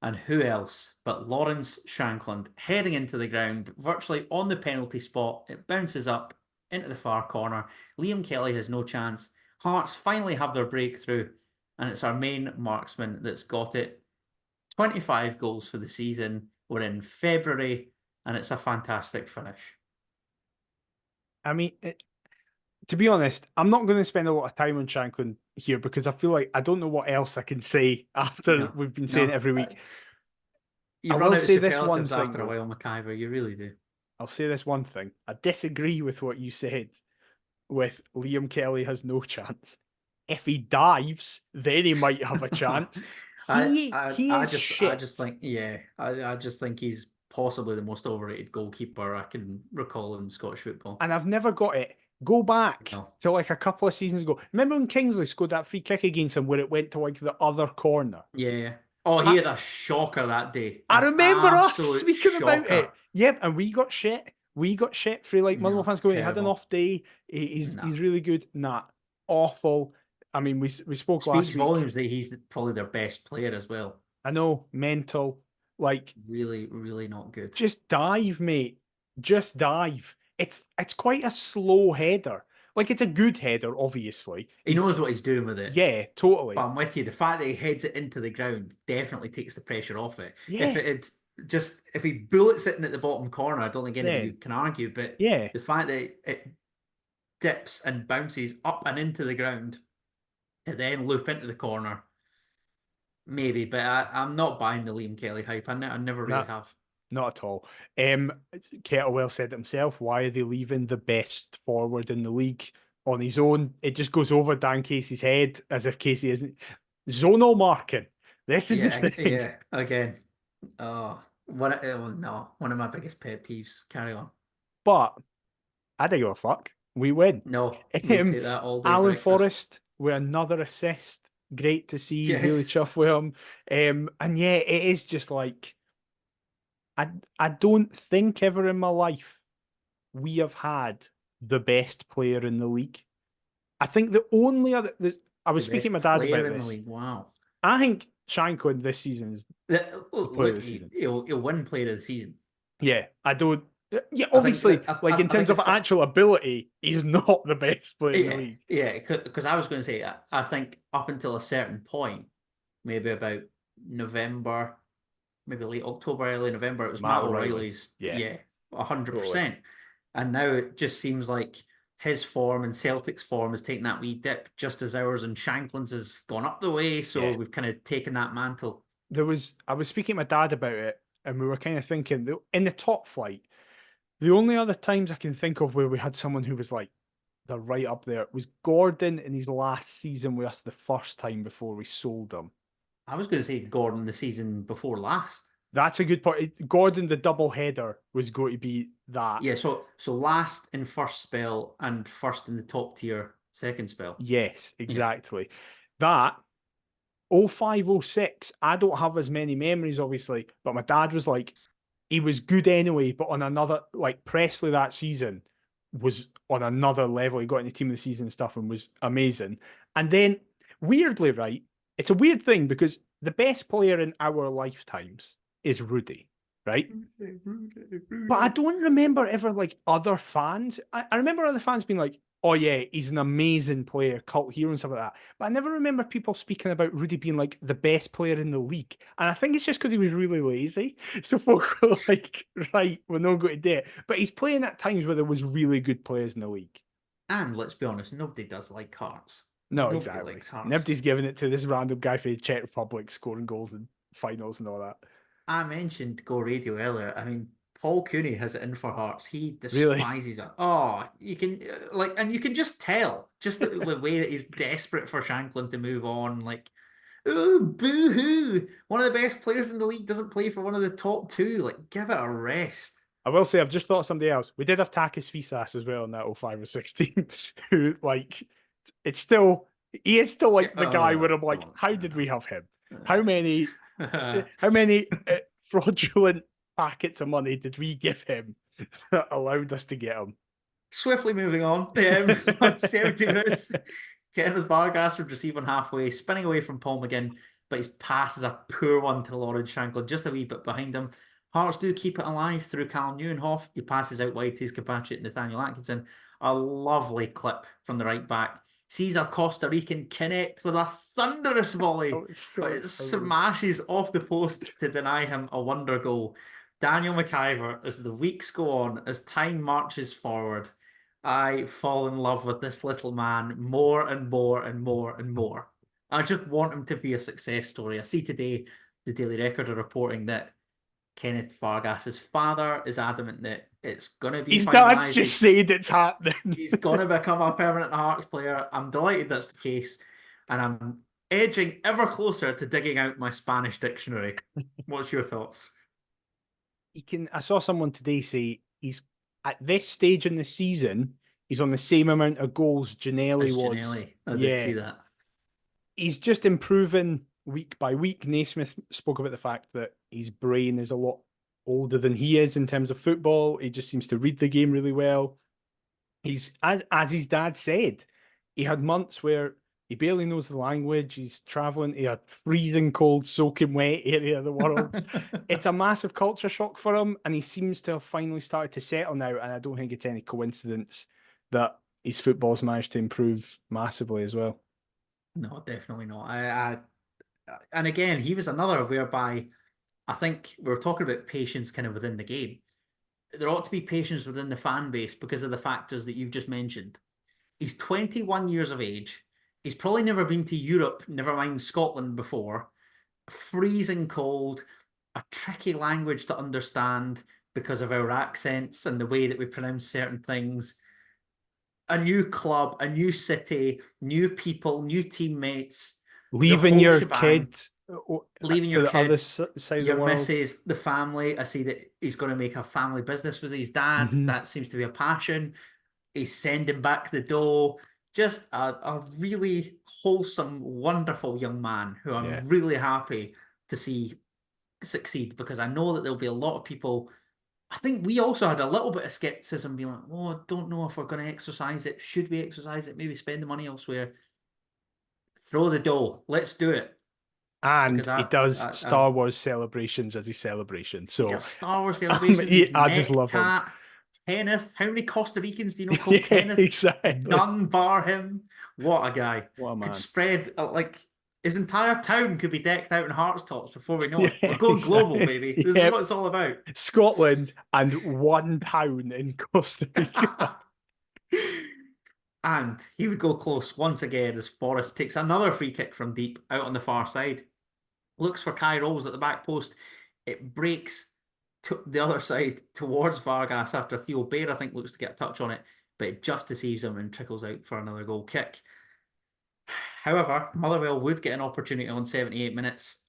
and who else but Lawrence Shankland heading into the ground, virtually on the penalty spot. It bounces up into the far corner. Liam Kelly has no chance. Hearts finally have their breakthrough, and it's our main marksman that's got it. 25 goals for the season. We're in February, and it's a fantastic finish. I mean, to be honest, I'm not going to spend a lot of time on Shanklin here because I feel like I don't know what else I can say after No, we've been saying it no. every week. You I run will out of say this one superlatives thing, after a though. while, McIver. You really do. I'll say this one thing. I disagree with what you said with Liam Kelly has no chance. If he dives, then he might have a chance. He is I shit. just think, yeah, I just think he's possibly the most overrated goalkeeper I can recall in Scottish football. And I've never got it. Go back No. to like a couple of seasons ago. Remember when Kingsley scored that free kick against him where it went to like the other corner? Yeah. Oh, he I, had a shocker that day. I An remember us absolute speaking about shocker. it. Yep, and we got shit. We got shit for like Motherwell No, fans going, he had an terrible. off day. No. He's really good. Nah, awful. I mean, we spoke last Speaks week. volumes that he's probably their best player as well. I know, mental. Like, Really, really not good. just dive, mate. Just dive. It's quite a slow header. Like it's a good header, obviously. He knows what he's doing with it. Yeah, But totally. I'm with you. The fact that he heads it into the ground definitely takes the pressure off it. If Yeah, it had just if he bullets sitting at the bottom corner, I don't think anybody then can argue. But yeah. the fact that it dips and bounces up and into the ground to then loop into the corner, maybe. But I'm not buying the Liam Kelly hype. I never really Nah, have. not at all. Um, Kettlewell said it himself. Why are they leaving the best forward in the league on his own? It just goes over Dan Casey's head as if Casey isn't zonal marking. This is the Yeah, thing. yeah. Again, oh, no, one of my biggest pet peeves. Carry on. But I don't give a fuck. We win. No, we'll take that all day Alan breakfast. Forrest with another assist. Great to see. Really Yes. chuffed with him. And yeah, it is just like I don't think ever in my life we have had the best player in the league. I think the only other I The was speaking to best my dad player about in the this. league. Wow. I think Shankland this season is the player of Look, the season. he'll win player of the season. Yeah, I don't. Yeah, I think obviously, that like in I think terms of actual ability, he's not the best player in the yeah, league. yeah, because I was going to say I think up until a certain point, maybe about November, maybe late October, early November, it was Matt Matt O'Reilly. O'Reilly's, Yeah, yeah, totally. 100%. And now it just seems like his form and Celtic's form has taken that wee dip, just as ours and Shanklin's has gone up the way. So Yeah. we've kind of taken that mantle. I was speaking to my dad about it, and we were kind of thinking in the top flight, the only other times I can think of where we had someone who was like they're right up there was Gordon in his last season with us the first time before we sold him. I was going to say Gordon the season before last. That's a good point. Gordon, the double header, was going to be that. Yeah, so last in first spell and first in the top tier second spell. Yes, Yeah. exactly. That 0506, I don't have as many memories, obviously, but my dad was like, he was good anyway, but on another, like Presley that season was on another level. He got in the team of the season and stuff and was amazing. And then, weirdly, right, it's a weird thing because the best player in our lifetimes is Rudy, right? But I don't remember ever like other fans. I remember other fans being like, oh yeah, he's an amazing player, cult hero and stuff like that. But I never remember people speaking about Rudy being like the best player in the league. And I think it's just because he was really lazy. So folk were like, right, we're not going to do it. But he's playing at times where there was really good players in the league. And let's be honest, nobody does like Hearts. No, Nobody exactly. likes Hearts. Nobody's giving it to this random guy for the Czech Republic scoring goals in finals and all that. I mentioned Go Radio earlier. I mean, Paul Cooney has it in for Hearts. He Really? despises it. Oh, you can like, and you can just tell, just the way that he's desperate for Shanklin to move on. Like, oh, boo hoo! One of the best players in the league doesn't play for one of the top two. Like, give it a rest. I will say, I've just thought of somebody else. We did have Takis Fisas as well in that 05 or 16, who, like, it's still, he is still Yeah, like the guy where I'm like, don't. how did we have him? Uh, How many, how many fraudulent packets of money did we give him that allowed us to get him? Swiftly moving on. On 70 minutes, Kenneth Vargas would receive on halfway, spinning away from Paul McGinn, but his pass is a poor one to Lawrence Shankland, just a wee bit behind him. Hearts do keep it alive through Callum Neuenhoff. He passes out wide to his compatriot Nathaniel Atkinson. A lovely clip from the right back. Sees a Costa Rican connect with a thunderous volley, Oh, it's but so it exciting. smashes off the post to deny him a wonder goal. Daniel McIver, as the weeks go on, as time marches forward, I fall in love with this little man more and more and more and more. I just want him to be a success story. I see today the Daily Record are reporting that Kenneth Vargas's father is adamant that it's going to be His dad's finalised. just saying it's happening. He's going to become a permanent Hearts player. I'm delighted that's the case. And I'm edging ever closer to digging out my Spanish dictionary. What's your thoughts? I saw someone today say he's at this stage in the season, he's on the same amount of goals Janelli As was. Janelli, I did Yeah, see that. he's just improving week by week. Naismith spoke about the fact that his brain is a lot older than he is in terms of football. He just seems to read the game really well. He's as his dad said, he had months where he barely knows the language. He's traveling to a freezing cold, soaking wet area of the world. It's a massive culture shock for him, and he seems to have finally started to settle now. And I don't think it's any coincidence that his football's managed to improve massively as well. No, definitely not. And again, he was another whereby I think we were talking about patience kind of within the game. There ought to be patience within the fan base because of the factors that you've just mentioned. He's 21 years of age. He's probably never been to Europe, never mind Scotland before. Freezing cold, a tricky language to understand because of our accents and the way that we pronounce certain things. A new club, a new city, new people, new teammates, the Leaving whole your shebang. kid Leaving to your the other kid, side of the your world. missus, the family. I see that he's going to make a family business with his dad. That seems to be a passion. He's sending back the dough. Just a really wholesome, wonderful young man who I'm Yeah. really happy to see succeed because I know that there'll be a lot of people. I think we also had a little bit of skepticism, being like, "Oh, I don't know if we're going to exercise it. Should we exercise it? Maybe spend the money elsewhere. Throw the dough. Let's do it." And Because he does Star Wars celebrations as his celebration. he So got Star Wars celebrations. His I just neck love him. tat. Kenneth. How many Costa Ricans do you know called Yeah, Kenneth? exactly. None bar him. What a guy. What a man. Could spread like his entire town could be decked out in Hearts tops before we know it. Yeah, We're going global, exactly. baby. This is what it's all about. Scotland and one town in Costa Rica. And he would go close once again as Forrest takes another free kick from deep out on the far side. Looks for Kai Rolls at the back post. It breaks to the other side towards Vargas after Theo Bair, I think, looks to get a touch on it, but it just deceives him and trickles out for another goal kick. However, Motherwell would get an opportunity on 78 minutes.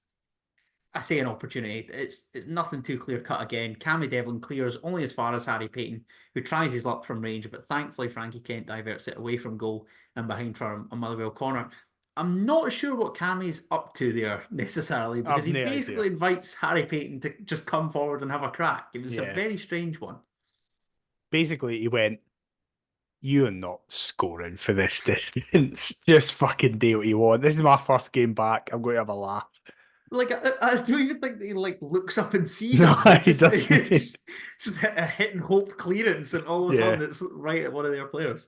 I say an opportunity. It's nothing too clear cut again. Cammy Devlin clears only as far as Harry Payton, who tries his luck from range, but thankfully Frankie Kent diverts it away from goal and behind for a Motherwell corner. I'm not sure what Cammy's up to there necessarily because I've he no basically idea. invites Harry Payton to just come forward and have a crack. It was a Yeah. very strange one. Basically, he went, "You're not scoring for this distance. Just fucking do what you want. This is my first game back. I'm going to have a laugh." Like I don't even think that he like looks up and sees No, him. It he just, it's doesn't. just a hit and hope clearance, and all of a sudden Yeah. it's right at one of their players.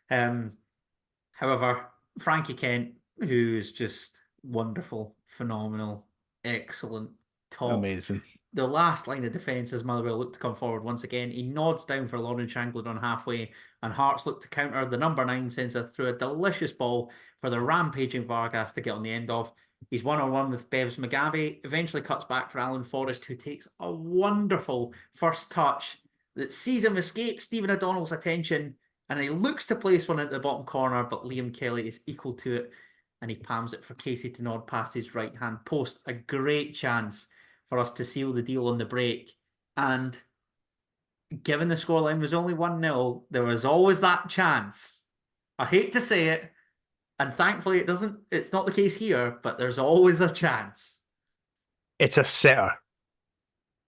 However, Frankie Kent, who's just wonderful, phenomenal, excellent, top. Amazing. The last line of defence as Motherwell look to come forward once again. He nods down for Lauren Shanklin on halfway, and Hearts look to counter. The number 9 sends her through a delicious ball for the rampaging Vargas to get on the end of. He's 1-on-1 with Bevs Mugabe, eventually cuts back for Alan Forrest, who takes a wonderful first touch that sees him escape Stephen O'Donnell's attention, and he looks to place one at the bottom corner, but Liam Kelly is equal to it, and he palms it for Casey to nod past his right-hand post. A great chance for us to seal the deal on the break. And given the scoreline was only 1-0, there was always that chance. I hate to say it, and thankfully it's not the case here, but there's always a chance. It's a sitter.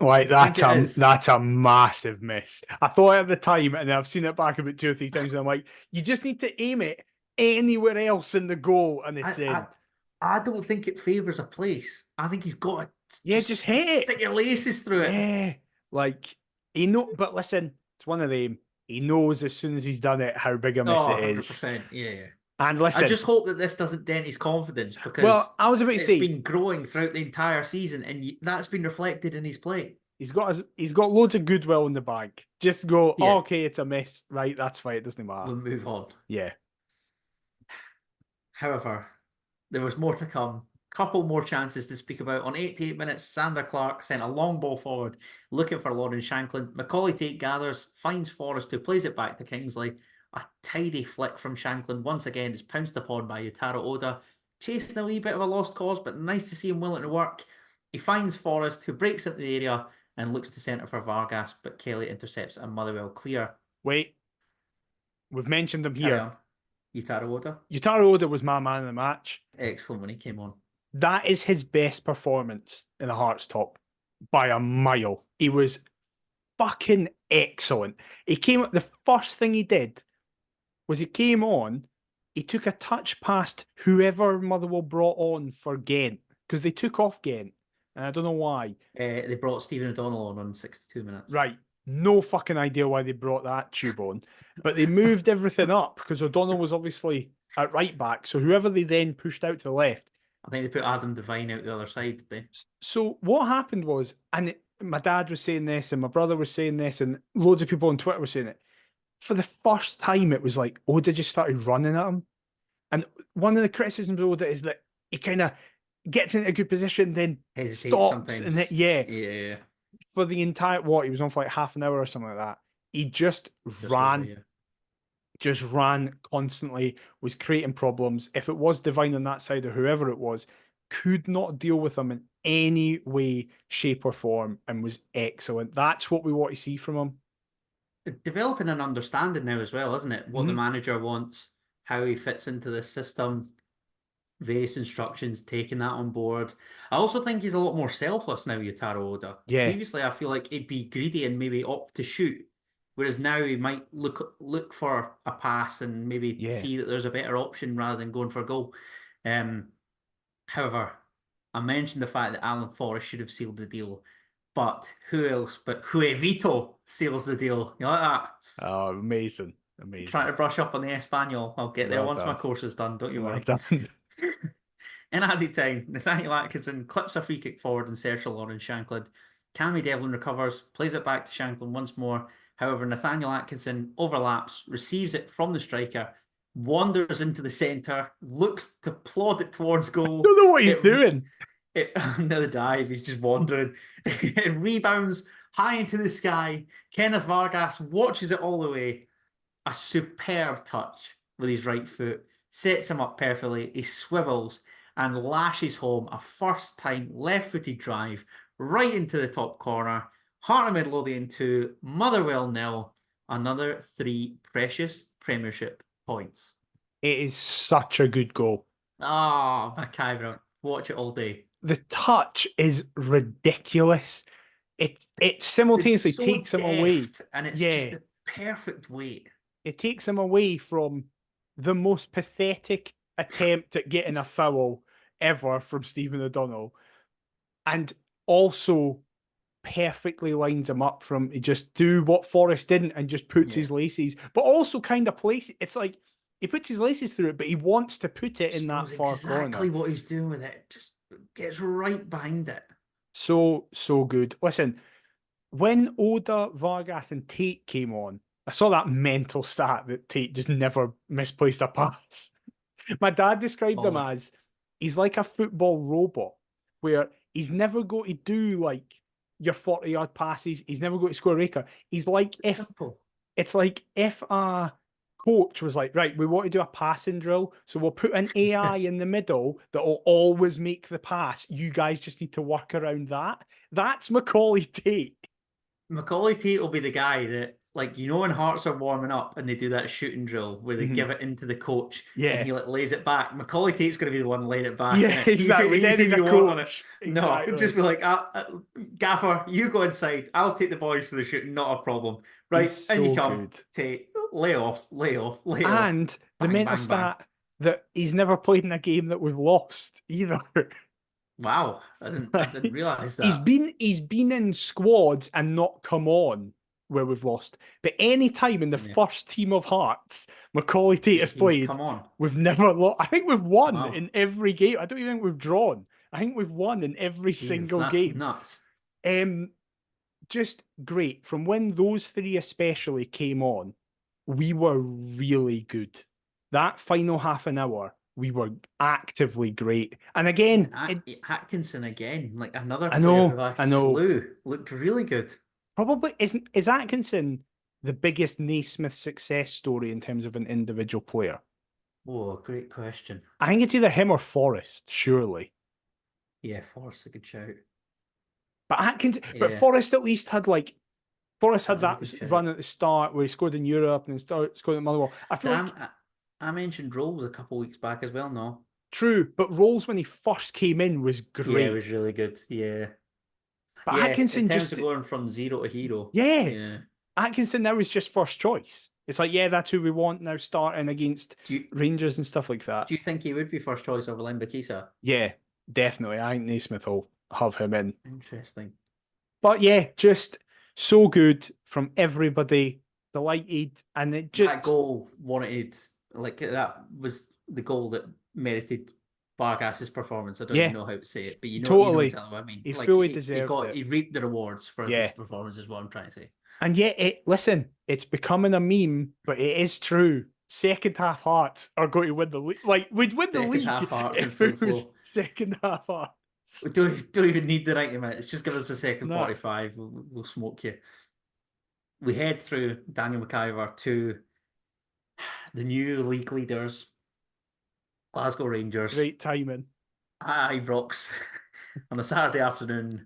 Like that's a massive miss. I thought at the time, and I've seen it back about 2 or 3 times, and I'm like, you just need to aim it anywhere else in the goal, and it's in. I don't think it favours a place. I think he's got to just hit it. Stick your laces through it. Yeah. Like but listen, it's one of them. He knows as soon as he's done it how big a miss it is. 100%. Yeah. And listen, I just hope that this doesn't dent his confidence because I was about to say, it's been growing throughout the entire season, and that's been reflected in his play. He's got loads of goodwill in the bank. Just go, okay, it's a miss, right? That's fine. It doesn't matter. We'll move on. Yeah. However, there was more to come. Couple more chances to speak about. On 88 minutes, Sander Clark sent a long ball forward, looking for Lauren Shanklin. Macaulay Tate gathers, finds Forrest, who plays it back to Kingsley. A tidy flick from Shanklin once again is pounced upon by Utaro Oda. chasing a wee bit of a lost cause, but nice to see him willing to work. He finds Forrest, who breaks into the area and looks to centre for Vargas, but Kelly intercepts a Motherwell clear. Wait, we've mentioned him Carry here. on. Yutaro Oda. Yutaro Oda was my man of the match. Excellent when he came on. That is his best performance in the Hearts top by a mile. He was fucking excellent. He came up, the first thing he did was he came on, he took a touch past whoever Motherwell brought on for Ghent, because they took off Ghent, and I don't know why. They brought Stephen O'Donnell on 62 minutes. Right. No fucking idea why they brought that tube on, but they moved everything up because O'Donnell was obviously at right back, so whoever they then pushed out to the left. I think they put Adam Devine out the other side, did they? So what happened was, and my dad was saying this, and my brother was saying this, and loads of people on Twitter were saying it. For the first time, it was like Oda just started running at him. And one of the criticisms of Oda is that he kind of gets into a good position, then Hesitates stops, sometimes. and then, yeah. Yeah. For the entire, he was on for like half an hour or something like that. He just ran. Over, yeah. Just ran constantly, was creating problems. If it was Divine on that side or whoever it was, could not deal with them in any way, shape, or form, and was excellent. That's what we want to see from him. Developing an understanding now as well, isn't it? What the manager wants, how he fits into this system, various instructions, taking that on board. I also think he's a lot more selfless now, Yutaro Oda. Yeah. Previously, I feel like he'd be greedy and maybe opt to shoot. Whereas now he might look for a pass and maybe see that there's a better option rather than going for a goal. However, I mentioned the fact that Alan Forrest should have sealed the deal. But who else but Vito seals the deal? You like that? Oh, amazing. Amazing. Trying to brush up on the Espanol. I'll get there once my course is done. Don't you worry. In added time, Nathaniel Atkinson clips a free kick forward in search of Lauren Shanklin. Cammy Devlin recovers, plays it back to Shanklin once more. However, Nathaniel Atkinson overlaps, receives it from the striker, wanders into the centre, looks to plod it towards goal. I don't know what he's doing. Another dive, he's just wandering. It rebounds high into the sky. Kenneth Vargas watches it all the way. A superb touch with his right foot. Sets him up perfectly. He swivels and lashes home a first-time left-footed drive right into the top corner. Heart of Midlothian 2, Motherwell 0. Another 3 precious Premiership points. It is such a good goal. Ah, McIver. Watch it all day. The touch is ridiculous. It simultaneously takes him away. And it's just the perfect weight. It takes him away from the most pathetic attempt at getting a foul ever from Stephen O'Donnell. And also perfectly lines him up from just do what Forrest didn't and just puts his laces, but also kind of places. It's like he puts his laces through it, but he wants to put it in that far corner. Exactly what he's doing with it. Just gets right behind it. So good. Listen, when Oda, Vargas, and Tate came on, I saw that mental stat that Tate just never misplaced a pass. My dad described him as he's like a football robot where he's never going to do like your 40-yard passes. He's never going to score a raker. He's like it's like if a coach was like, right, we want to do a passing drill, so we'll put an AI in the middle that will always make the pass. You guys just need to work around that. That's Macaulay Tate. Macaulay Tate will be the guy that, like, you know, when Hearts are warming up and they do that shooting drill where they give it into the coach and he like lays it back. Macaulay Tate's going to be the one laying it back. Yeah, exactly. He's the coach on it. Exactly. No, just be like, Gaffer, you go inside. I'll take the boys for the shooting. Not a problem. Right, so and you come, good. Tate, lay off. And the mental stat that he's never played in a game that we've lost either. Wow, I didn't realise that. He's been in squads and not come on where we've lost. But any time in the first team of Hearts, Macaulay Tate has played, come on. We've never lost. I think we've won in every game. I don't even think we've drawn. I think we've won in every single game. Nuts. Just great. From when those three especially came on, we were really good. That final half an hour, we were actively great. And again, Atkinson again, like another I player know, who I know. slew, looked really good. Probably is Atkinson the biggest Naismith success story in terms of an individual player? Oh, great question. I think it's either him or Forrest, surely. Yeah, Forrest's a good shout. But Yeah, Forrest at least had like Forrest had that is a that good shout. run at the start where he scored in Europe and then scored at Motherwell. I feel Did like I mentioned Rolls a couple weeks back as well, no? true, but Rolls when he first came in was Yeah, it great. was really good. Yeah. But Yeah, in Atkinson terms of just going from zero to hero. yeah, Yeah. Atkinson now is just first choice. It's like, yeah, that's who we want now starting against Do you Rangers and stuff like that. do you think he would be first choice over Lembakisa? Yeah, definitely. I think Naismith will have him in. Interesting. But yeah, just so good from everybody. Delighted. And it That just goal wanted like that was the goal that merited Vargas's performance. I don't even yeah, know how to say it, but you know totally. exactly what I mean. He Like fully deserved it. he reaped the rewards for his Yeah. performance is what I'm trying to say. And yet listen, it's becoming a meme, but it is true. Second half Hearts are going to win the league. Like we'd win the Second half league Hearts in if full it was flow. second half Hearts. We don't even need the 90 minutes. Just give us a second No. 45. We'll smoke you. We head through Daniel McIver to the new league leaders, Glasgow Rangers, Great timing. at Ibrox on a Saturday afternoon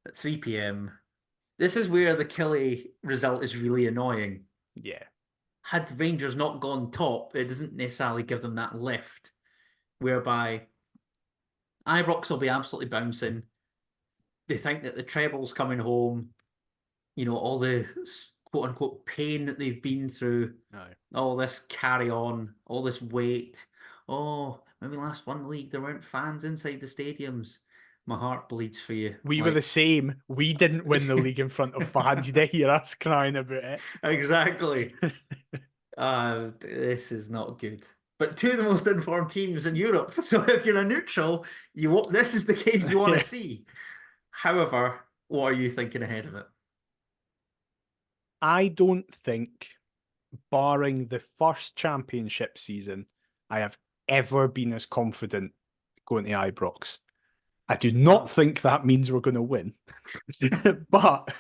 at 3 p.m. This is where the Killie result is really annoying. Yeah. Had Rangers not gone top, it doesn't necessarily give them that lift, whereby Ibrox will be absolutely bouncing. They think that the treble's coming home, all the quote unquote pain that they've been through, No. all this carry on, all this weight. Oh, when we last won the league, there weren't fans inside the stadiums. My heart bleeds for you. We were the Like, same. We didn't win the league in front of fans. You did hear us crying about it. exactly. This is not good. But two of the most informed teams in Europe. So if you're a neutral, this is the game you want to Yeah. see. However, what are you thinking ahead of it? I don't think, barring the first championship season, I have ever been as confident going to Ibrox. I do not Wow. think that means we're going to win. But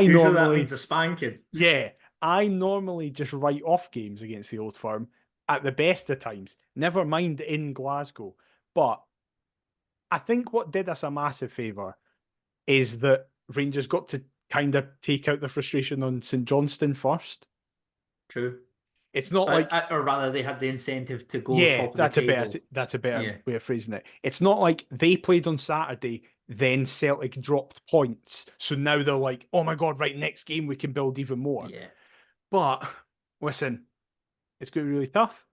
Usually that means a spanking. yeah, I normally just write off games against the Old Firm at the best of times, never mind in Glasgow. But I think what did us a massive favour is that Rangers got to kind of take out the frustration on St Johnstone first. True. It's not like Or rather, they had the incentive to go yeah, top of the table. that's a better Yeah. way of phrasing it. It's not like they played on Saturday, then Celtic dropped points, so now they're like, oh my god, right, next game we can build even more. Yeah. But listen, it's going to be really tough.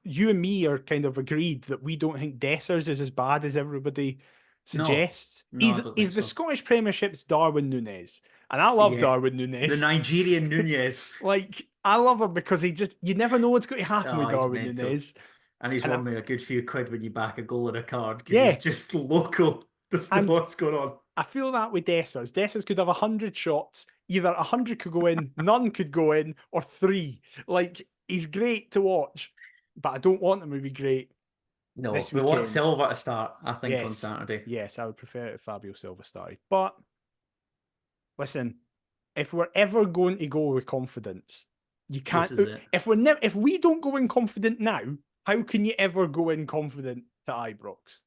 You and me are kind of agreed that we don't think Dessers is as bad as everybody No. suggests. No, I don't think He's the so. Scottish Premiership's Darwin Núñez, and I love Yeah. Darwin The Núñez. Nigerian Nunez. Like I love him because you never know what's going to happen with Oh, he's Darwin mental. Núñez. And he's And won me a good few quid when you back a goal and a card because he's yeah, just local. Doesn't know and what's going on. I feel that with Dessers. Dessers could have 100 shots. Either 100 could go in, none could go in, or 3. Like, he's great to watch, but I don't want him to be great No, this we want weekend. Silva to start, I think, on Yes. Saturday. Yes, I would prefer it if Fabio Silva started. But, listen, if we're ever going to go with confidence, you can't. This is it. If we don't go in confident now, how can you ever go in confident to Ibrox?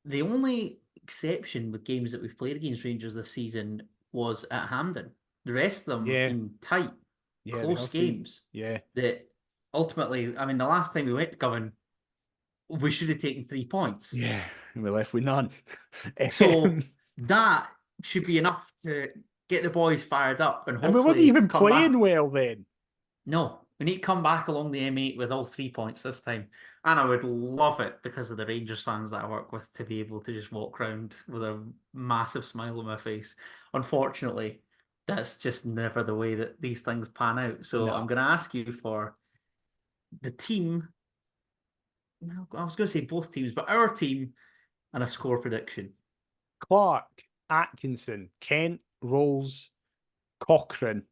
The only exception with games that we've played against Rangers this season was at Hampden. The rest of them have Yeah. been tight, Yeah, close games. Yeah. That ultimately, I mean, the last time we went to Govan, we should have taken 3 points. Yeah, and we're left with none. So that should be enough to get the boys fired up and And we weren't hopefully even come playing back. well then. No, we need to come back along the M8 with all 3 points this time. And I would love it because of the Rangers fans that I work with to be able to just walk around with a massive smile on my face. Unfortunately, that's just never the way that these things pan out. So No. I'm going to ask you for the team. No, I was going to say both teams, but our team and a score prediction. Clark, Atkinson, Kent, Rolls, Cochrane.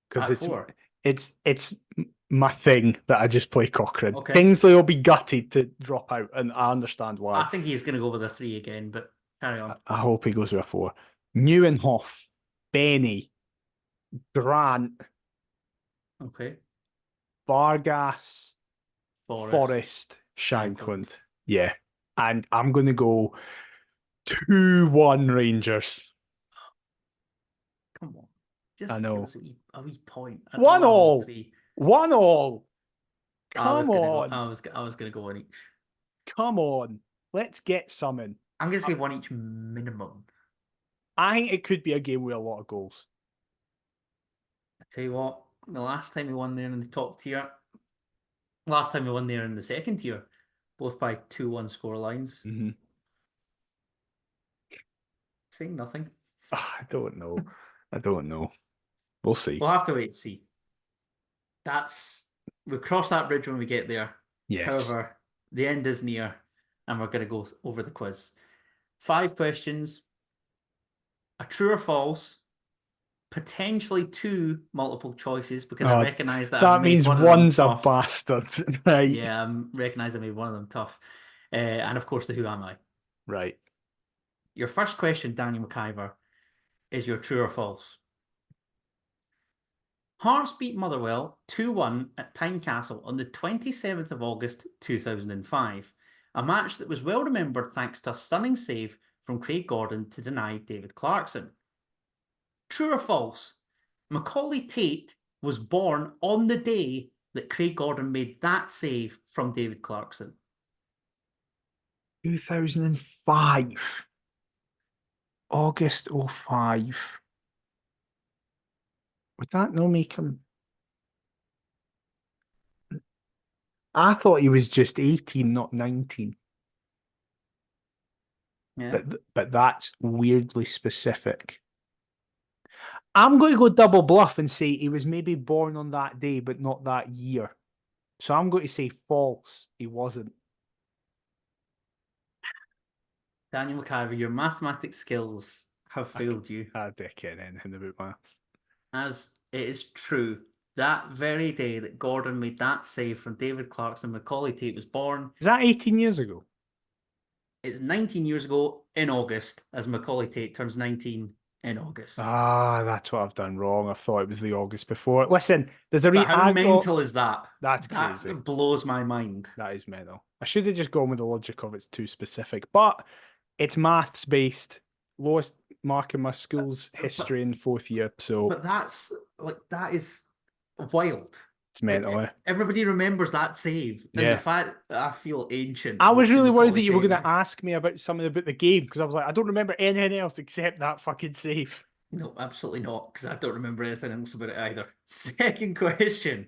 Because it's my thing that I just play Cochrane. Okay. Kingsley will be gutted to drop out, and I understand why. I think he's going to go with a 3 again, but carry on. I hope he goes with a 4. Neuenhoff, Benny, Grant. Okay. Vargas, Forest. Forest, Shankland. Yeah. And I'm going to go 2-1 Rangers. Come on. I Just give know. us a wee point. A 1 level all. 3. 1 all. I was Come gonna go. on. I was gonna go on each. Come on. Let's get some in. I'm gonna say one each minimum. I think it could be a game with a lot of goals. I tell you what, the last time we won there in the top tier, last time we won there in the second tier, both by 2-1 score lines. Mm-hmm. Saying nothing. I don't know. I don't know. We'll see. We'll have to wait and see. We'll cross that bridge when we get there. Yes. However, the end is near, and we're going to go over the quiz. 5 questions, a true or false, potentially 2 multiple choices, because I recognise that I've that made means one of them one's a tough. bastard, right? Yeah, I recognise I made one of them tough. And of course, the who am I? Right. Your first question, Daniel McIver, is your true or false. Hearts beat Motherwell 2-1 at Tynecastle on the 27th of August 2005, a match that was well remembered thanks to a stunning save from Craig Gordon to deny David Clarkson. True or false? Macaulay Tate was born on the day that Craig Gordon made that save from David Clarkson. 2005. August 05. Would that not make him? I thought he was just 18, not 19. Yeah. But that's weirdly specific. I'm going to go double bluff and say he was maybe born on that day, but not that year. So I'm going to say false. He wasn't. Daniel McIver, your mathematics skills have failed you. I don't care anything about maths. As it is true, that very day that Gordon made that save from David Clarkson, Macaulay Tate was born. Is that 18 years ago? It's 19 years ago in August, as Macaulay Tate turns 19 in August. Ah, that's what I've done wrong. I thought it was the August before. Listen, there's a But how mental is that? That's crazy. That blows my mind. That is mental. I should have just gone with the logic of it's too specific, but it's maths based. Lowest mark in my school's history in 4th year, so. But that is wild. It's mental. Everybody remembers that save. And yeah. the fact I feel ancient. I was really worried that you were going to ask me about something about the game, because I was like, I don't remember anything else except that fucking save. No, absolutely not, because I don't remember anything else about it either. Second question.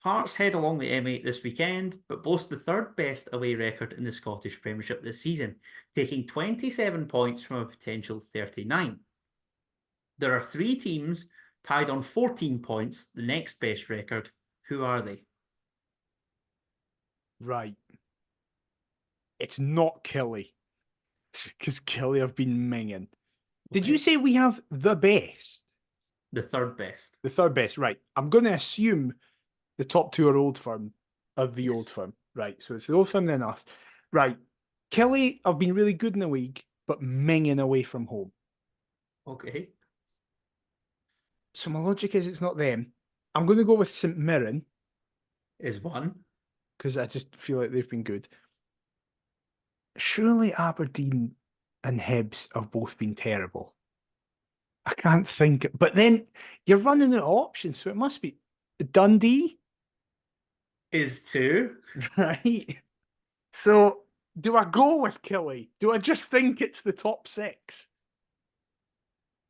Hearts head along the M8 this weekend, but boast the 3rd best away record in the Scottish Premiership this season, taking 27 points from a potential 39. There are 3 teams tied on 14 points, the next best record. Who are they? Right. It's not Killy, because Killy have been minging. Did you say we have the best? The 3rd best. The 3rd best, right. I'm going to assume the top 2 are Old Firm, the Old Firm. Right, so it's the Old Firm then us. Right, Killy have been really good in the league, but minging away from home. Okay. So my logic is it's not them. I'm going to go with St Mirren. Is one. Because I just feel like they've been good. Surely Aberdeen and Hibs have both been terrible. I can't think. But then you're running out of options, so it must be Dundee. Is 2. Right. So do I go with Killy? Do I just think it's the top 6?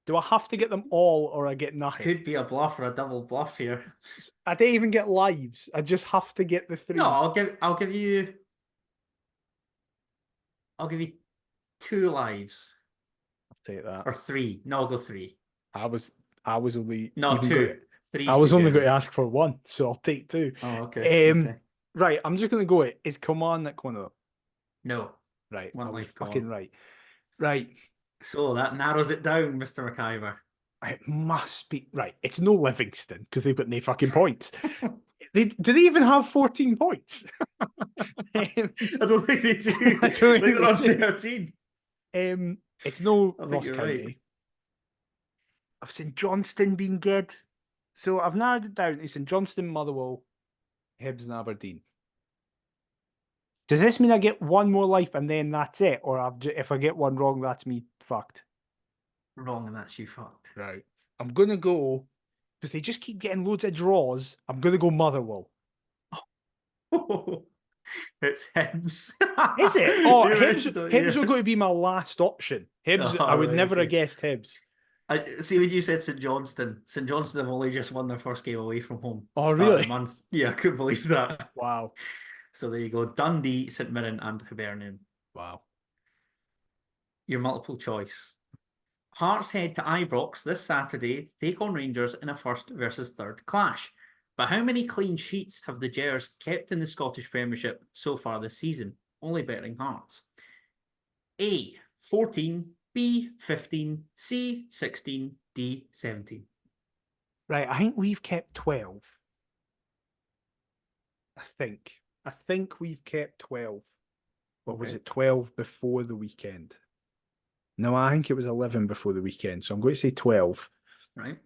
Do I have to get them all, or I get nothing? Could be a bluff or a double bluff here. I don't even get lives. I just have to get the 3. No, I'll give you 2 lives. I'll take that. Or 3. No, I'll go 3. I was only 2. 3. I was only going to ask for 1, so I'll take 2. Oh, okay. Okay. Right, I'm just going to go it. Is Kilmarnock one of them? No. Right, One I was life fucking gone. right. Right. So that narrows it down, Mr. McIver. It must be right. It's no Livingston, because they've got no fucking points. Do they even have 14 points? I don't think they do. I don't think they're on they do. 13. It's no I think Ross you're County. right. I've seen Johnston being good. So I've narrowed it down to St Johnston, Motherwell, Hibs and Aberdeen. Does this mean I get one more life and then that's it? Or if I get one wrong, that's me fucked? Wrong, and that's you fucked. Right. I'm going to go, because they just keep getting loads of draws, I'm going to go Motherwell. It's Hibs. Is it? Oh, The Hibs original, were yeah. going to be my last option. Hibs, Oh, I would right, never okay. have guessed Hibs. I see when you said St Johnstone. St Johnstone have only just won their first game away from home. Oh, Start of really? the month. Yeah, I couldn't believe that. Wow. So there you go. Dundee, St Mirren, and Hibernian. Wow. Your multiple choice. Hearts head to Ibrox this Saturday to take on Rangers in a first versus third clash. But how many clean sheets have the Gers kept in the Scottish Premiership so far this season? Only bettering Hearts. A, 14, B, 15, C, 16, D, 17. Right, I think we've kept 12. I think we've kept 12. Or was it 12 before the weekend? No, I think it was 11 before the weekend. So I'm going to say 12. Right.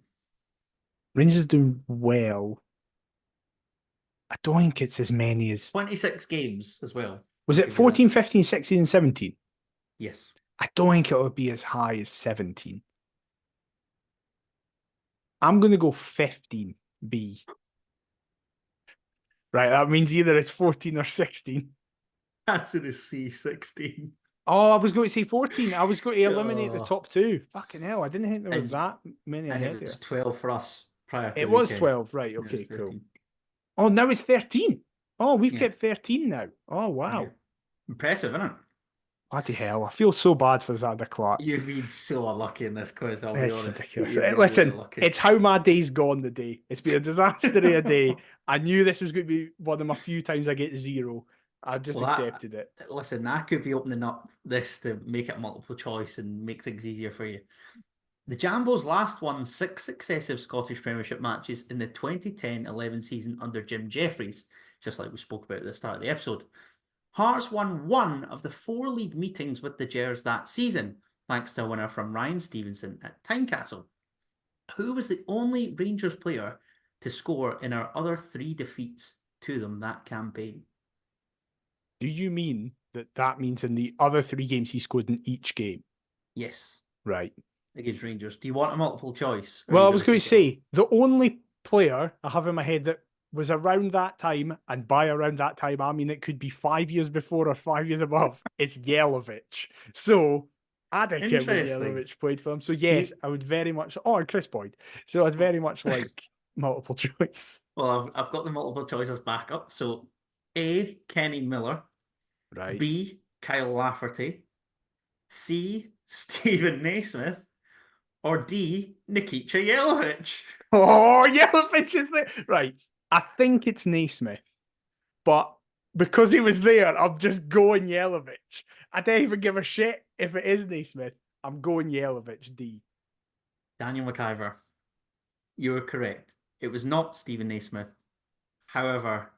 Rangers are doing well. I don't think it's as many as... 26 games as well. Was it 14, 15, 16, and 17? Yes. I don't think it would be as high as 17. I'm going to go 15B. Right, that means either it's 14 or 16. Answer is C, 16. Oh, I was going to say 14. I was going to eliminate the Oh. top two. Fucking hell, I didn't think there were that many And ahead it was here. 12 for us prior to It the was weekend. 12, right, And it okay, was cool. 13. Oh, now it's 13. Oh, we've Yeah. kept 13 now. Oh, wow. Yeah. Impressive, isn't it? Bloody hell, I feel so bad for Zadar Clark. You've been so unlucky in this quiz, I'll be It's honest. ridiculous. You've been Listen, really lucky. it's how my day's gone the day. It's been a disaster of a day. I knew this was going to be one of my few times I get 0. I just accepted it. Listen, I could be opening up this to make it multiple choice and make things easier for you. The Jambos last won 6 successive Scottish Premiership matches in the 2010-11 season under Jim Jeffries, just like we spoke about at the start of the episode. Hearts won 1 of the 4 league meetings with the Gers that season, thanks to a winner from Ryan Stevenson at Tynecastle. Who was the only Rangers player to score in our other 3 defeats to them that campaign? Do you mean that means in the other 3 games he scored in each game? Yes. Right. Against Rangers. Do you want a multiple choice? Well, I was going to say, the only player I have in my head that was around that time, and by around that time, I mean it could be 5 years before or 5 years above, it's Jelavic. So, I don't care when Jelavic played for him. So, yes, I would very much... Oh, and Chris Boyd. So, I'd very much like multiple choice. Well, I've got the multiple choices back up. So, A, Kenny Miller. Right. B, Kyle Lafferty. C, Stephen Naismith. Or D, Nikita Jelavic. Oh, Jelavic is there. Right. I think it's Naismith. But because he was there, I'm just going Jelavic. I don't even give a shit if it is Naismith. I'm going Jelavic, D. Daniel McIver, you were correct. It was not Stephen Naismith. However,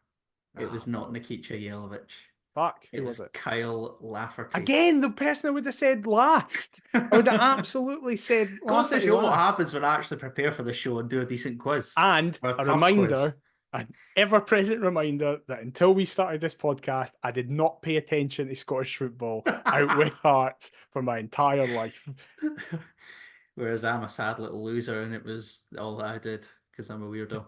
it was not Nikita Jelavic. Fuck, It was Kyle Lafferty. Again, the person I would have said last. I would have absolutely said Goes to show last. what happens when I actually prepare for the show and do a decent quiz. And a reminder, an ever-present reminder that until we started this podcast, I did not pay attention to Scottish football out with Hearts for my entire life. Whereas I'm a sad little loser and it was all that I did because I'm a weirdo.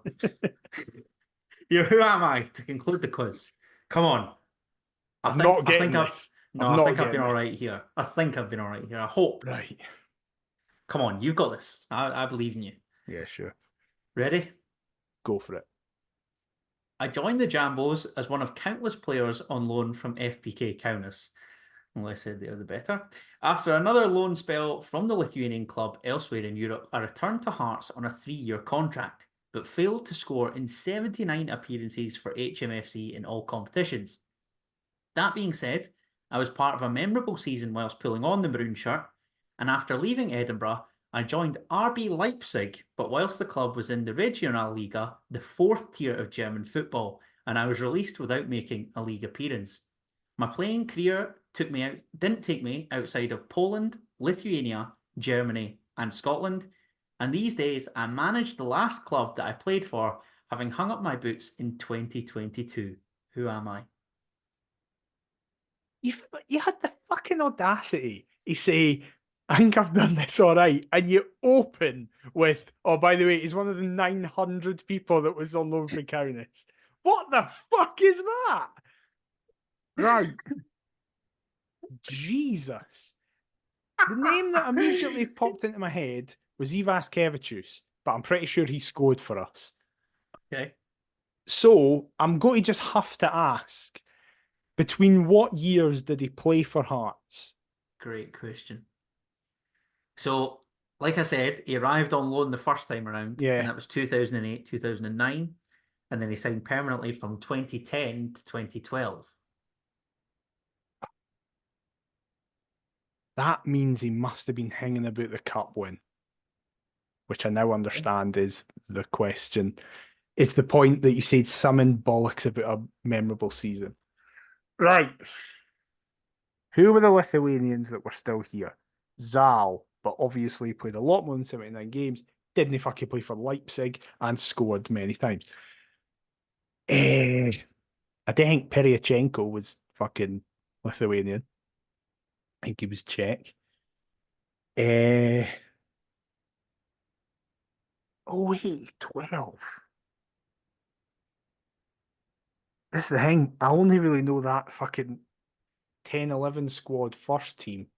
Who am I to conclude the quiz? Come on. I think I've been all right here. I think I've been all right here. I hope. Right. Come on, you've got this. I believe in you. Yeah, sure. Ready? Go for it. I joined the Jambos as one of countless players on loan from FPK Kaunas. The less said the better. After another loan spell from the Lithuanian club elsewhere in Europe, I returned to Hearts on a 3-year contract, but failed to score in 79 appearances for HMFC in all competitions. That being said, I was part of a memorable season whilst pulling on the maroon shirt, and after leaving Edinburgh, I joined RB Leipzig, but whilst the club was in the Regionalliga, the 4th tier of German football, and I was released without making a league appearance. My playing career didn't take me outside of Poland, Lithuania, Germany, and Scotland, and these days I manage the last club that I played for having hung up my boots in 2022. Who am I? You had the fucking audacity to say, I think I've done this all right. And you open with, oh, by the way, he's one of the 900 people that was on loan for Cowness. What the fuck is that? Right. Jesus. The name that immediately popped into my head was Ivas Kevicius, but I'm pretty sure he scored for us. Okay. So I'm going to just have to ask, between what years did he play for Hearts? Great question. So, like I said, he arrived on loan the first time around, Yeah. and that was 2008, 2009. And then he signed permanently from 2010 to 2012. That means he must have been hanging about the cup win, which I now understand is the question. It's the point that you said summon bollocks about a memorable season. Right. Who were the Lithuanians that were still here? Zal, but obviously played a lot more than 79 games, didn't fucking play for Leipzig, and scored many times. I don't think Peryachenko was fucking Lithuanian. I think he was Czech. Oh, wait, 12. This is the thing. I only really know that fucking 10-11 squad first team.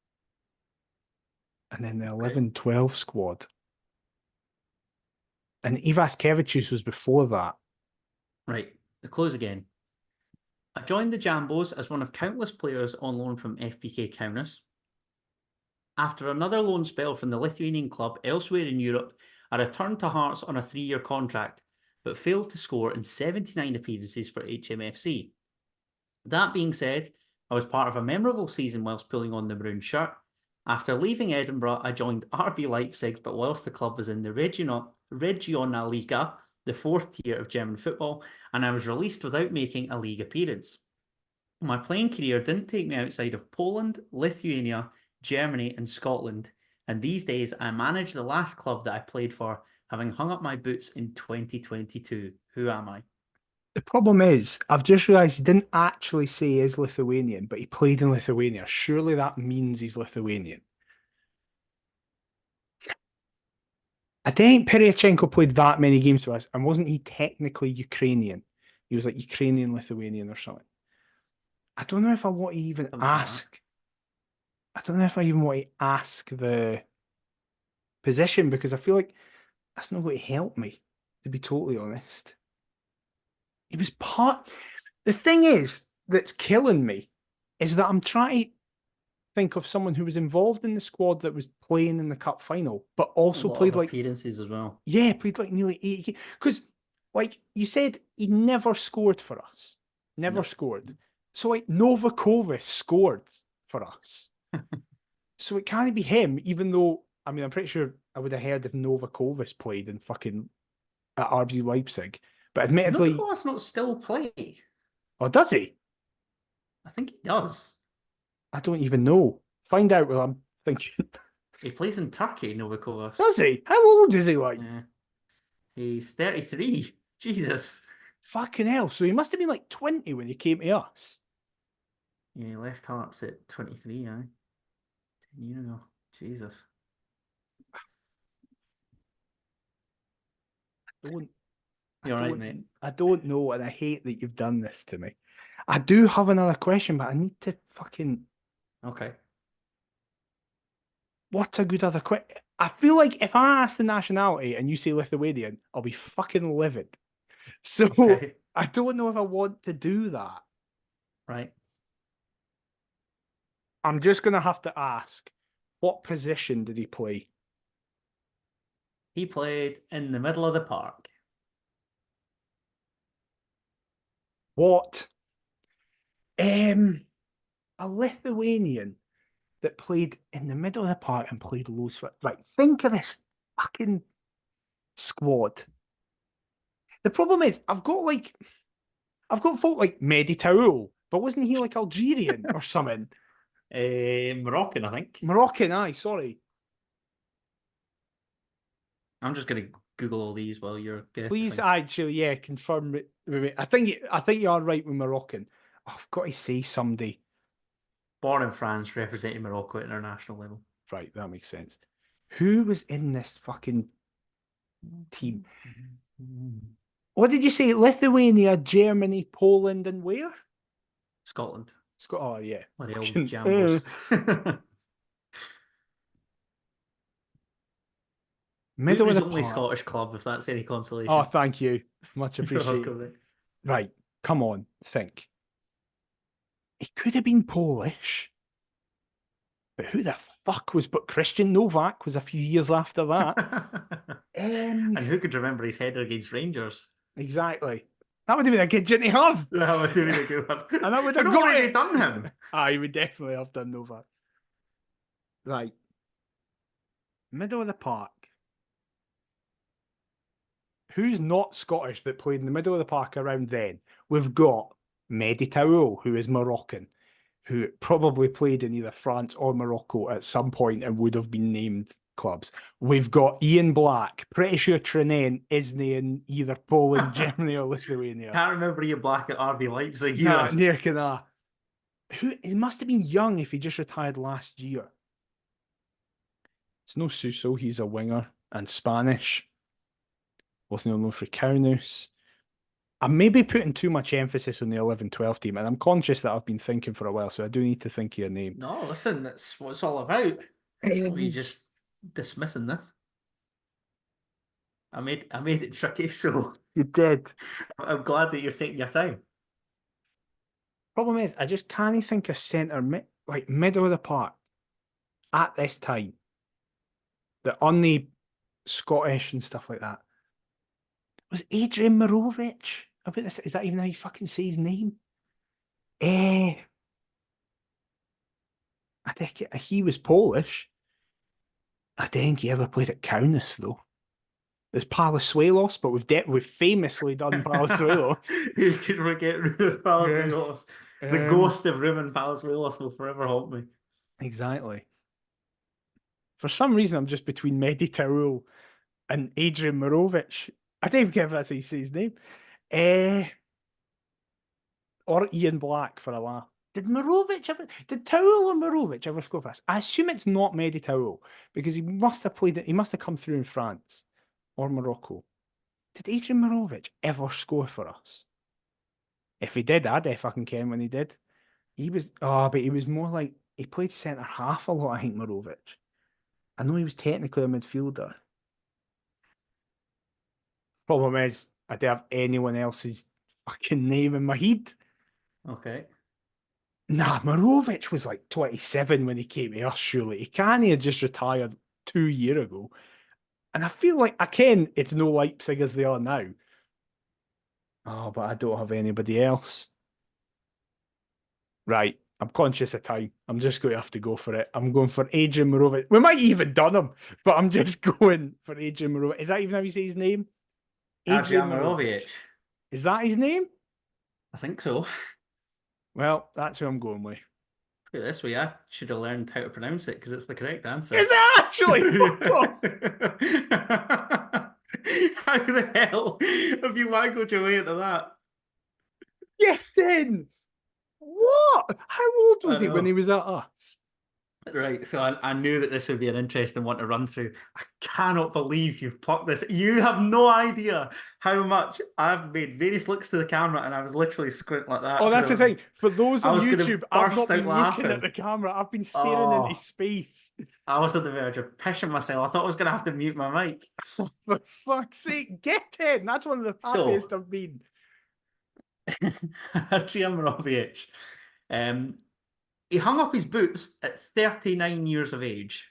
And then the 11-12 squad. And Ivaskevicius was before that. Right. The clues again. I joined the Jambos as one of countless players on loan from FBK Kaunas. After another loan spell from the Lithuanian club elsewhere in Europe, I returned to Hearts on a 3-year contract, but failed to score in 79 appearances for HMFC. That being said, I was part of a memorable season whilst pulling on the maroon shirt. After leaving Edinburgh, I joined RB Leipzig, but whilst the club was in the Regionalliga, the 4th tier of German football, and I was released without making a league appearance. My playing career didn't take me outside of Poland, Lithuania, Germany, and Scotland, and these days I manage the last club that I played for, having hung up my boots in 2022. Who am I? The problem is, I've just realised he didn't actually say he is Lithuanian, but he played in Lithuania. Surely that means he's Lithuanian. I don't think Peryachenko played that many games for us, and wasn't he technically Ukrainian? He was like Ukrainian Lithuanian or something. I don't know if I want to even ask. I don't know if I even want to ask the position because I feel like that's not going to help me, to be totally honest. He was part. The thing is that's killing me is that I'm trying to think of someone who was involved in the squad that was playing in the cup final, but also played like appearances as well. Yeah, played like nearly 80 games. Because, like you said, he never scored for us. Never scored. So, like, Novakovic scored for us. So it can't be him, even though, I mean, I'm pretty sure I would have heard if Novakovic played in fucking at RB Leipzig. But admittedly. Novakovic's not still playing. Oh, does he? I think he does. I don't even know. Find out while I'm thinking. He plays in Turkey, Novakovic. Does he? How old is he like? Yeah. He's 33. Jesus. Fucking hell. So he must have been like 20 when he came to us. Yeah, he left Hearts at 23, 10 years ago. Jesus. You're right, mate. I don't know, and I hate that you've done this to me. I do have another question, but I need to fucking. Okay. What's a good other question? I feel like if I ask the nationality and you say Lithuanian, I'll be fucking livid. So Okay. I don't know if I want to do that. Right. I'm just going to have to ask, what position did he play? He played in the middle of the park. What? A Lithuanian that played in the middle of the park and played loads for. Right, think of this fucking squad. The problem is, I've got folk like Mehdi Taoul, but wasn't he like Algerian or something? Moroccan, I think. Moroccan, aye, sorry. I'm just going to Google all these while you're guessing. Please, actually, yeah, confirm it with me. I think you are right with Moroccan. Oh, I've got to say somebody. Born in France, representing Morocco at international level. Right, that makes sense. Who was in this fucking team? What did you say? Lithuania, Germany, Poland, and where? Scotland. Oh, yeah. What the old Fucking- jambos. Middle of Hoover's the only park. Scottish club, if that's any consolation. Oh, thank you. Much You're appreciated. welcome, mate. Right, come on, think. It could have been Polish, but who the fuck was? But Christian Novak was a few years after that. And who could remember his header against Rangers? Exactly. That would have been a good gin to have. That would have been a good one. And I would have I'd got already it. done him. I would definitely have done Novak. Right. Middle of the park. Who's not Scottish that played in the middle of the park around then? We've got Mehdi Taoul, who is Moroccan, who probably played in either France or Morocco at some point and would have been named clubs. We've got Ian Black, pretty sure Trinent isn't in either Poland, Germany, or Lithuania. Can't remember Ian Black at RB Leipzig Nah, either. near can I. He must have been young if he just retired last year. It's no Suso, he's a winger and Spanish. Wasn't known for Kaunas. I'm maybe putting too much emphasis on the 11-12 team, and I'm conscious that I've been thinking for a while, so I do need to think of your name. No, listen, that's what it's all about. We just dismissing this. I made it tricky, so You did. I'm glad that you're taking your time. Problem is, I just can't think of centre like middle of the park at this time. The only Scottish and stuff like that. Was Adrian Mirovic? Is that even how you fucking say his name? I think he was Polish. I don't think he ever played at Kaunas though. There's Palazuelos, but we've famously done Palazuelos. You can forget Ruben Palazuelos. The ghost of Ruben Palazuelos will forever haunt me. Exactly. For some reason, I'm just between Mehdi Taoul and Adrian Mirovic. I don't even care if that's how you say his name. Or Ian Black for a laugh. Did Taoul or Mirovic ever score for us? I assume it's not Mehdi Taoul because he must have played it. He must have come through in France or Morocco. Did Adrian Mirovic ever score for us? If he did, I don't fucking care when he did. But he was more like he played centre half a lot. I think Mirovic. I know he was technically a midfielder. Problem is, I don't have anyone else's fucking name in my head. Okay. Nah, Mirovic was like 27 when he came to us, surely. He can't have just retired 2 years ago. And I feel like, it's no Leipzig as they are now. Oh, but I don't have anybody else. Right, I'm conscious of time. I'm just going to have to go for it. I'm going for Adrian Mirovic. We might even done him, but I'm just going for Adrian Mirovic. Is that even how you say his name? Adrian Mirovic. Is that his name? I think so. Well, that's who I'm going with. Look at this way, I should have learned how to pronounce it because it's the correct answer. Is it actually? How the hell have you waggled your way into that? Get in! What? How old was he when know. he was at us? Right, so I knew that this would be an interesting one to run through. I cannot believe you've plucked this. You have no idea how much I've made various looks to the camera and I was literally squinting like that. Oh, that's the thing. For those I on was gonna YouTube, I've not burst out been looking at laughing. the camera. I've been staring into space. I was on the verge of pissing myself. I thought I was going to have to mute my mic. For fuck's sake, get in! That's one of the happiest I've been. Adrian Mirovic. He hung up his boots at 39 years of age.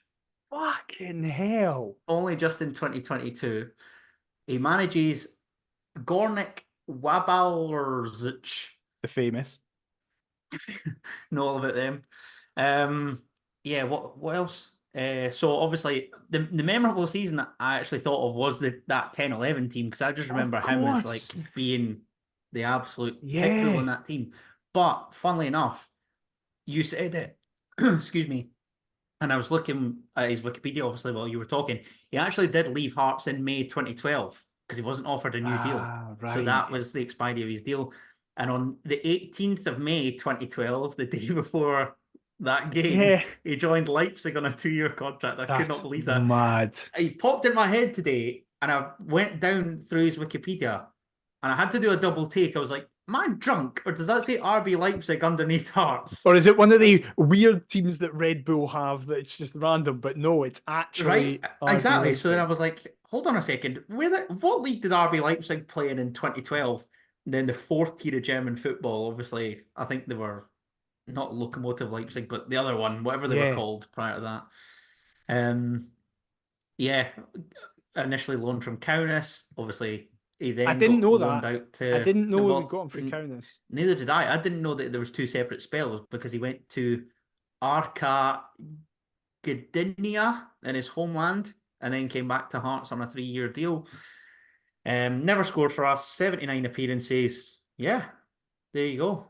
Fucking hell. Only just in 2022. He manages Gornik Wabalrzic. The famous. Know all about them. Yeah, what else? So obviously the memorable season that I actually thought of was that 10-11 team because I just remember him as like being the absolute pitbull in that team. But funnily enough, you said it. Excuse me. And I was looking at his Wikipedia, obviously, while you were talking. He actually did leave Hearts in May 2012 because he wasn't offered a new deal. Ah, So that right. was the expiry of his deal. And on the 18th of May 2012, the day before that game, Yeah, he joined Leipzig on a 2-year contract. I could not that's believe that. mad. He popped in my head today, and I went down through his Wikipedia, and I had to do a double take. I was like, am I drunk, or does that say RB Leipzig underneath Hearts? Or is it one of the weird teams that Red Bull have that it's just random? But no, it's Right, actually RB exactly. So then I Leipzig. was like, hold on a second. What league did RB Leipzig play in 2012? And then the fourth tier of German football, obviously, I think they were not Lokomotiv Leipzig, but the other one, whatever they were Yeah, called prior to that. Um, yeah, initially loaned from Kaunas. Obviously, he I then didn't got know loaned that. out I to didn't know we well, got him for Kaunas. neither did I. I didn't know that there was two separate spells because he went to Arca Gdynia in his homeland and then came back to Hearts on a 3-year deal. Never scored for us, 79 appearances. Yeah, there you go.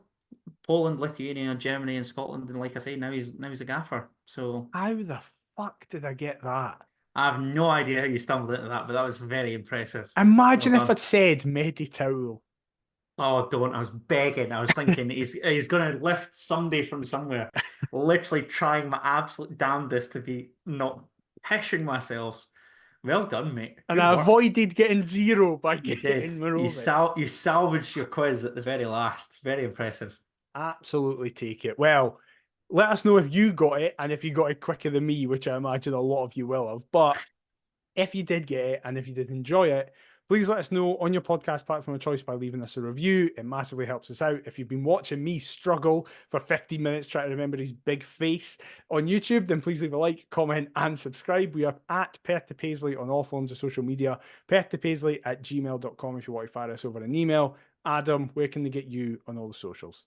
Poland, Lithuania, Germany, and Scotland, and like I say, now he's a gaffer. So How the fuck did I get that? I have no idea how you stumbled into that, but that was very impressive. Well Imagine if done. I'd said Meditowel. Oh, don't. I was begging. I was thinking he's going to lift somebody from somewhere. Literally trying my absolute damnedest to be not pishing myself. Well done, mate. And Good I work. avoided getting zero by You did. getting You Morovic. sal you salvaged your quiz at the very last. Very impressive. Absolutely take it. Well, let us know if you got it and if you got it quicker than me, which I imagine a lot of you will have. But if you did get it and if you did enjoy it, please let us know on your podcast platform of choice by leaving us a review. It massively helps us out. If you've been watching me struggle for 15 minutes trying to remember his big face on YouTube, then please leave a like, comment, and subscribe. We are at Perth to Paisley on all forms of social media, perthtopaisley@gmail.com if you want to fire us over an email. Adam, where can they get you on all the socials?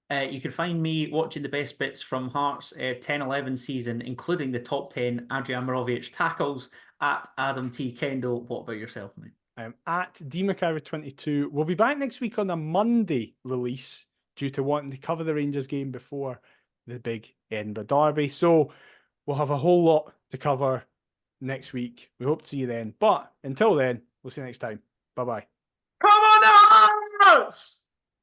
You can find me watching the best bits from Hearts 10-11 season, including the top 10 Adrian Morovic tackles at Adam T. Kendall. What about yourself, mate? I'm at DMcIver22. We'll be back next week on a Monday release due to wanting to cover the Rangers game before the big Edinburgh Derby. So we'll have a whole lot to cover next week. We hope to see you then. But until then, we'll see you next time. Bye bye. Come on, Hearts!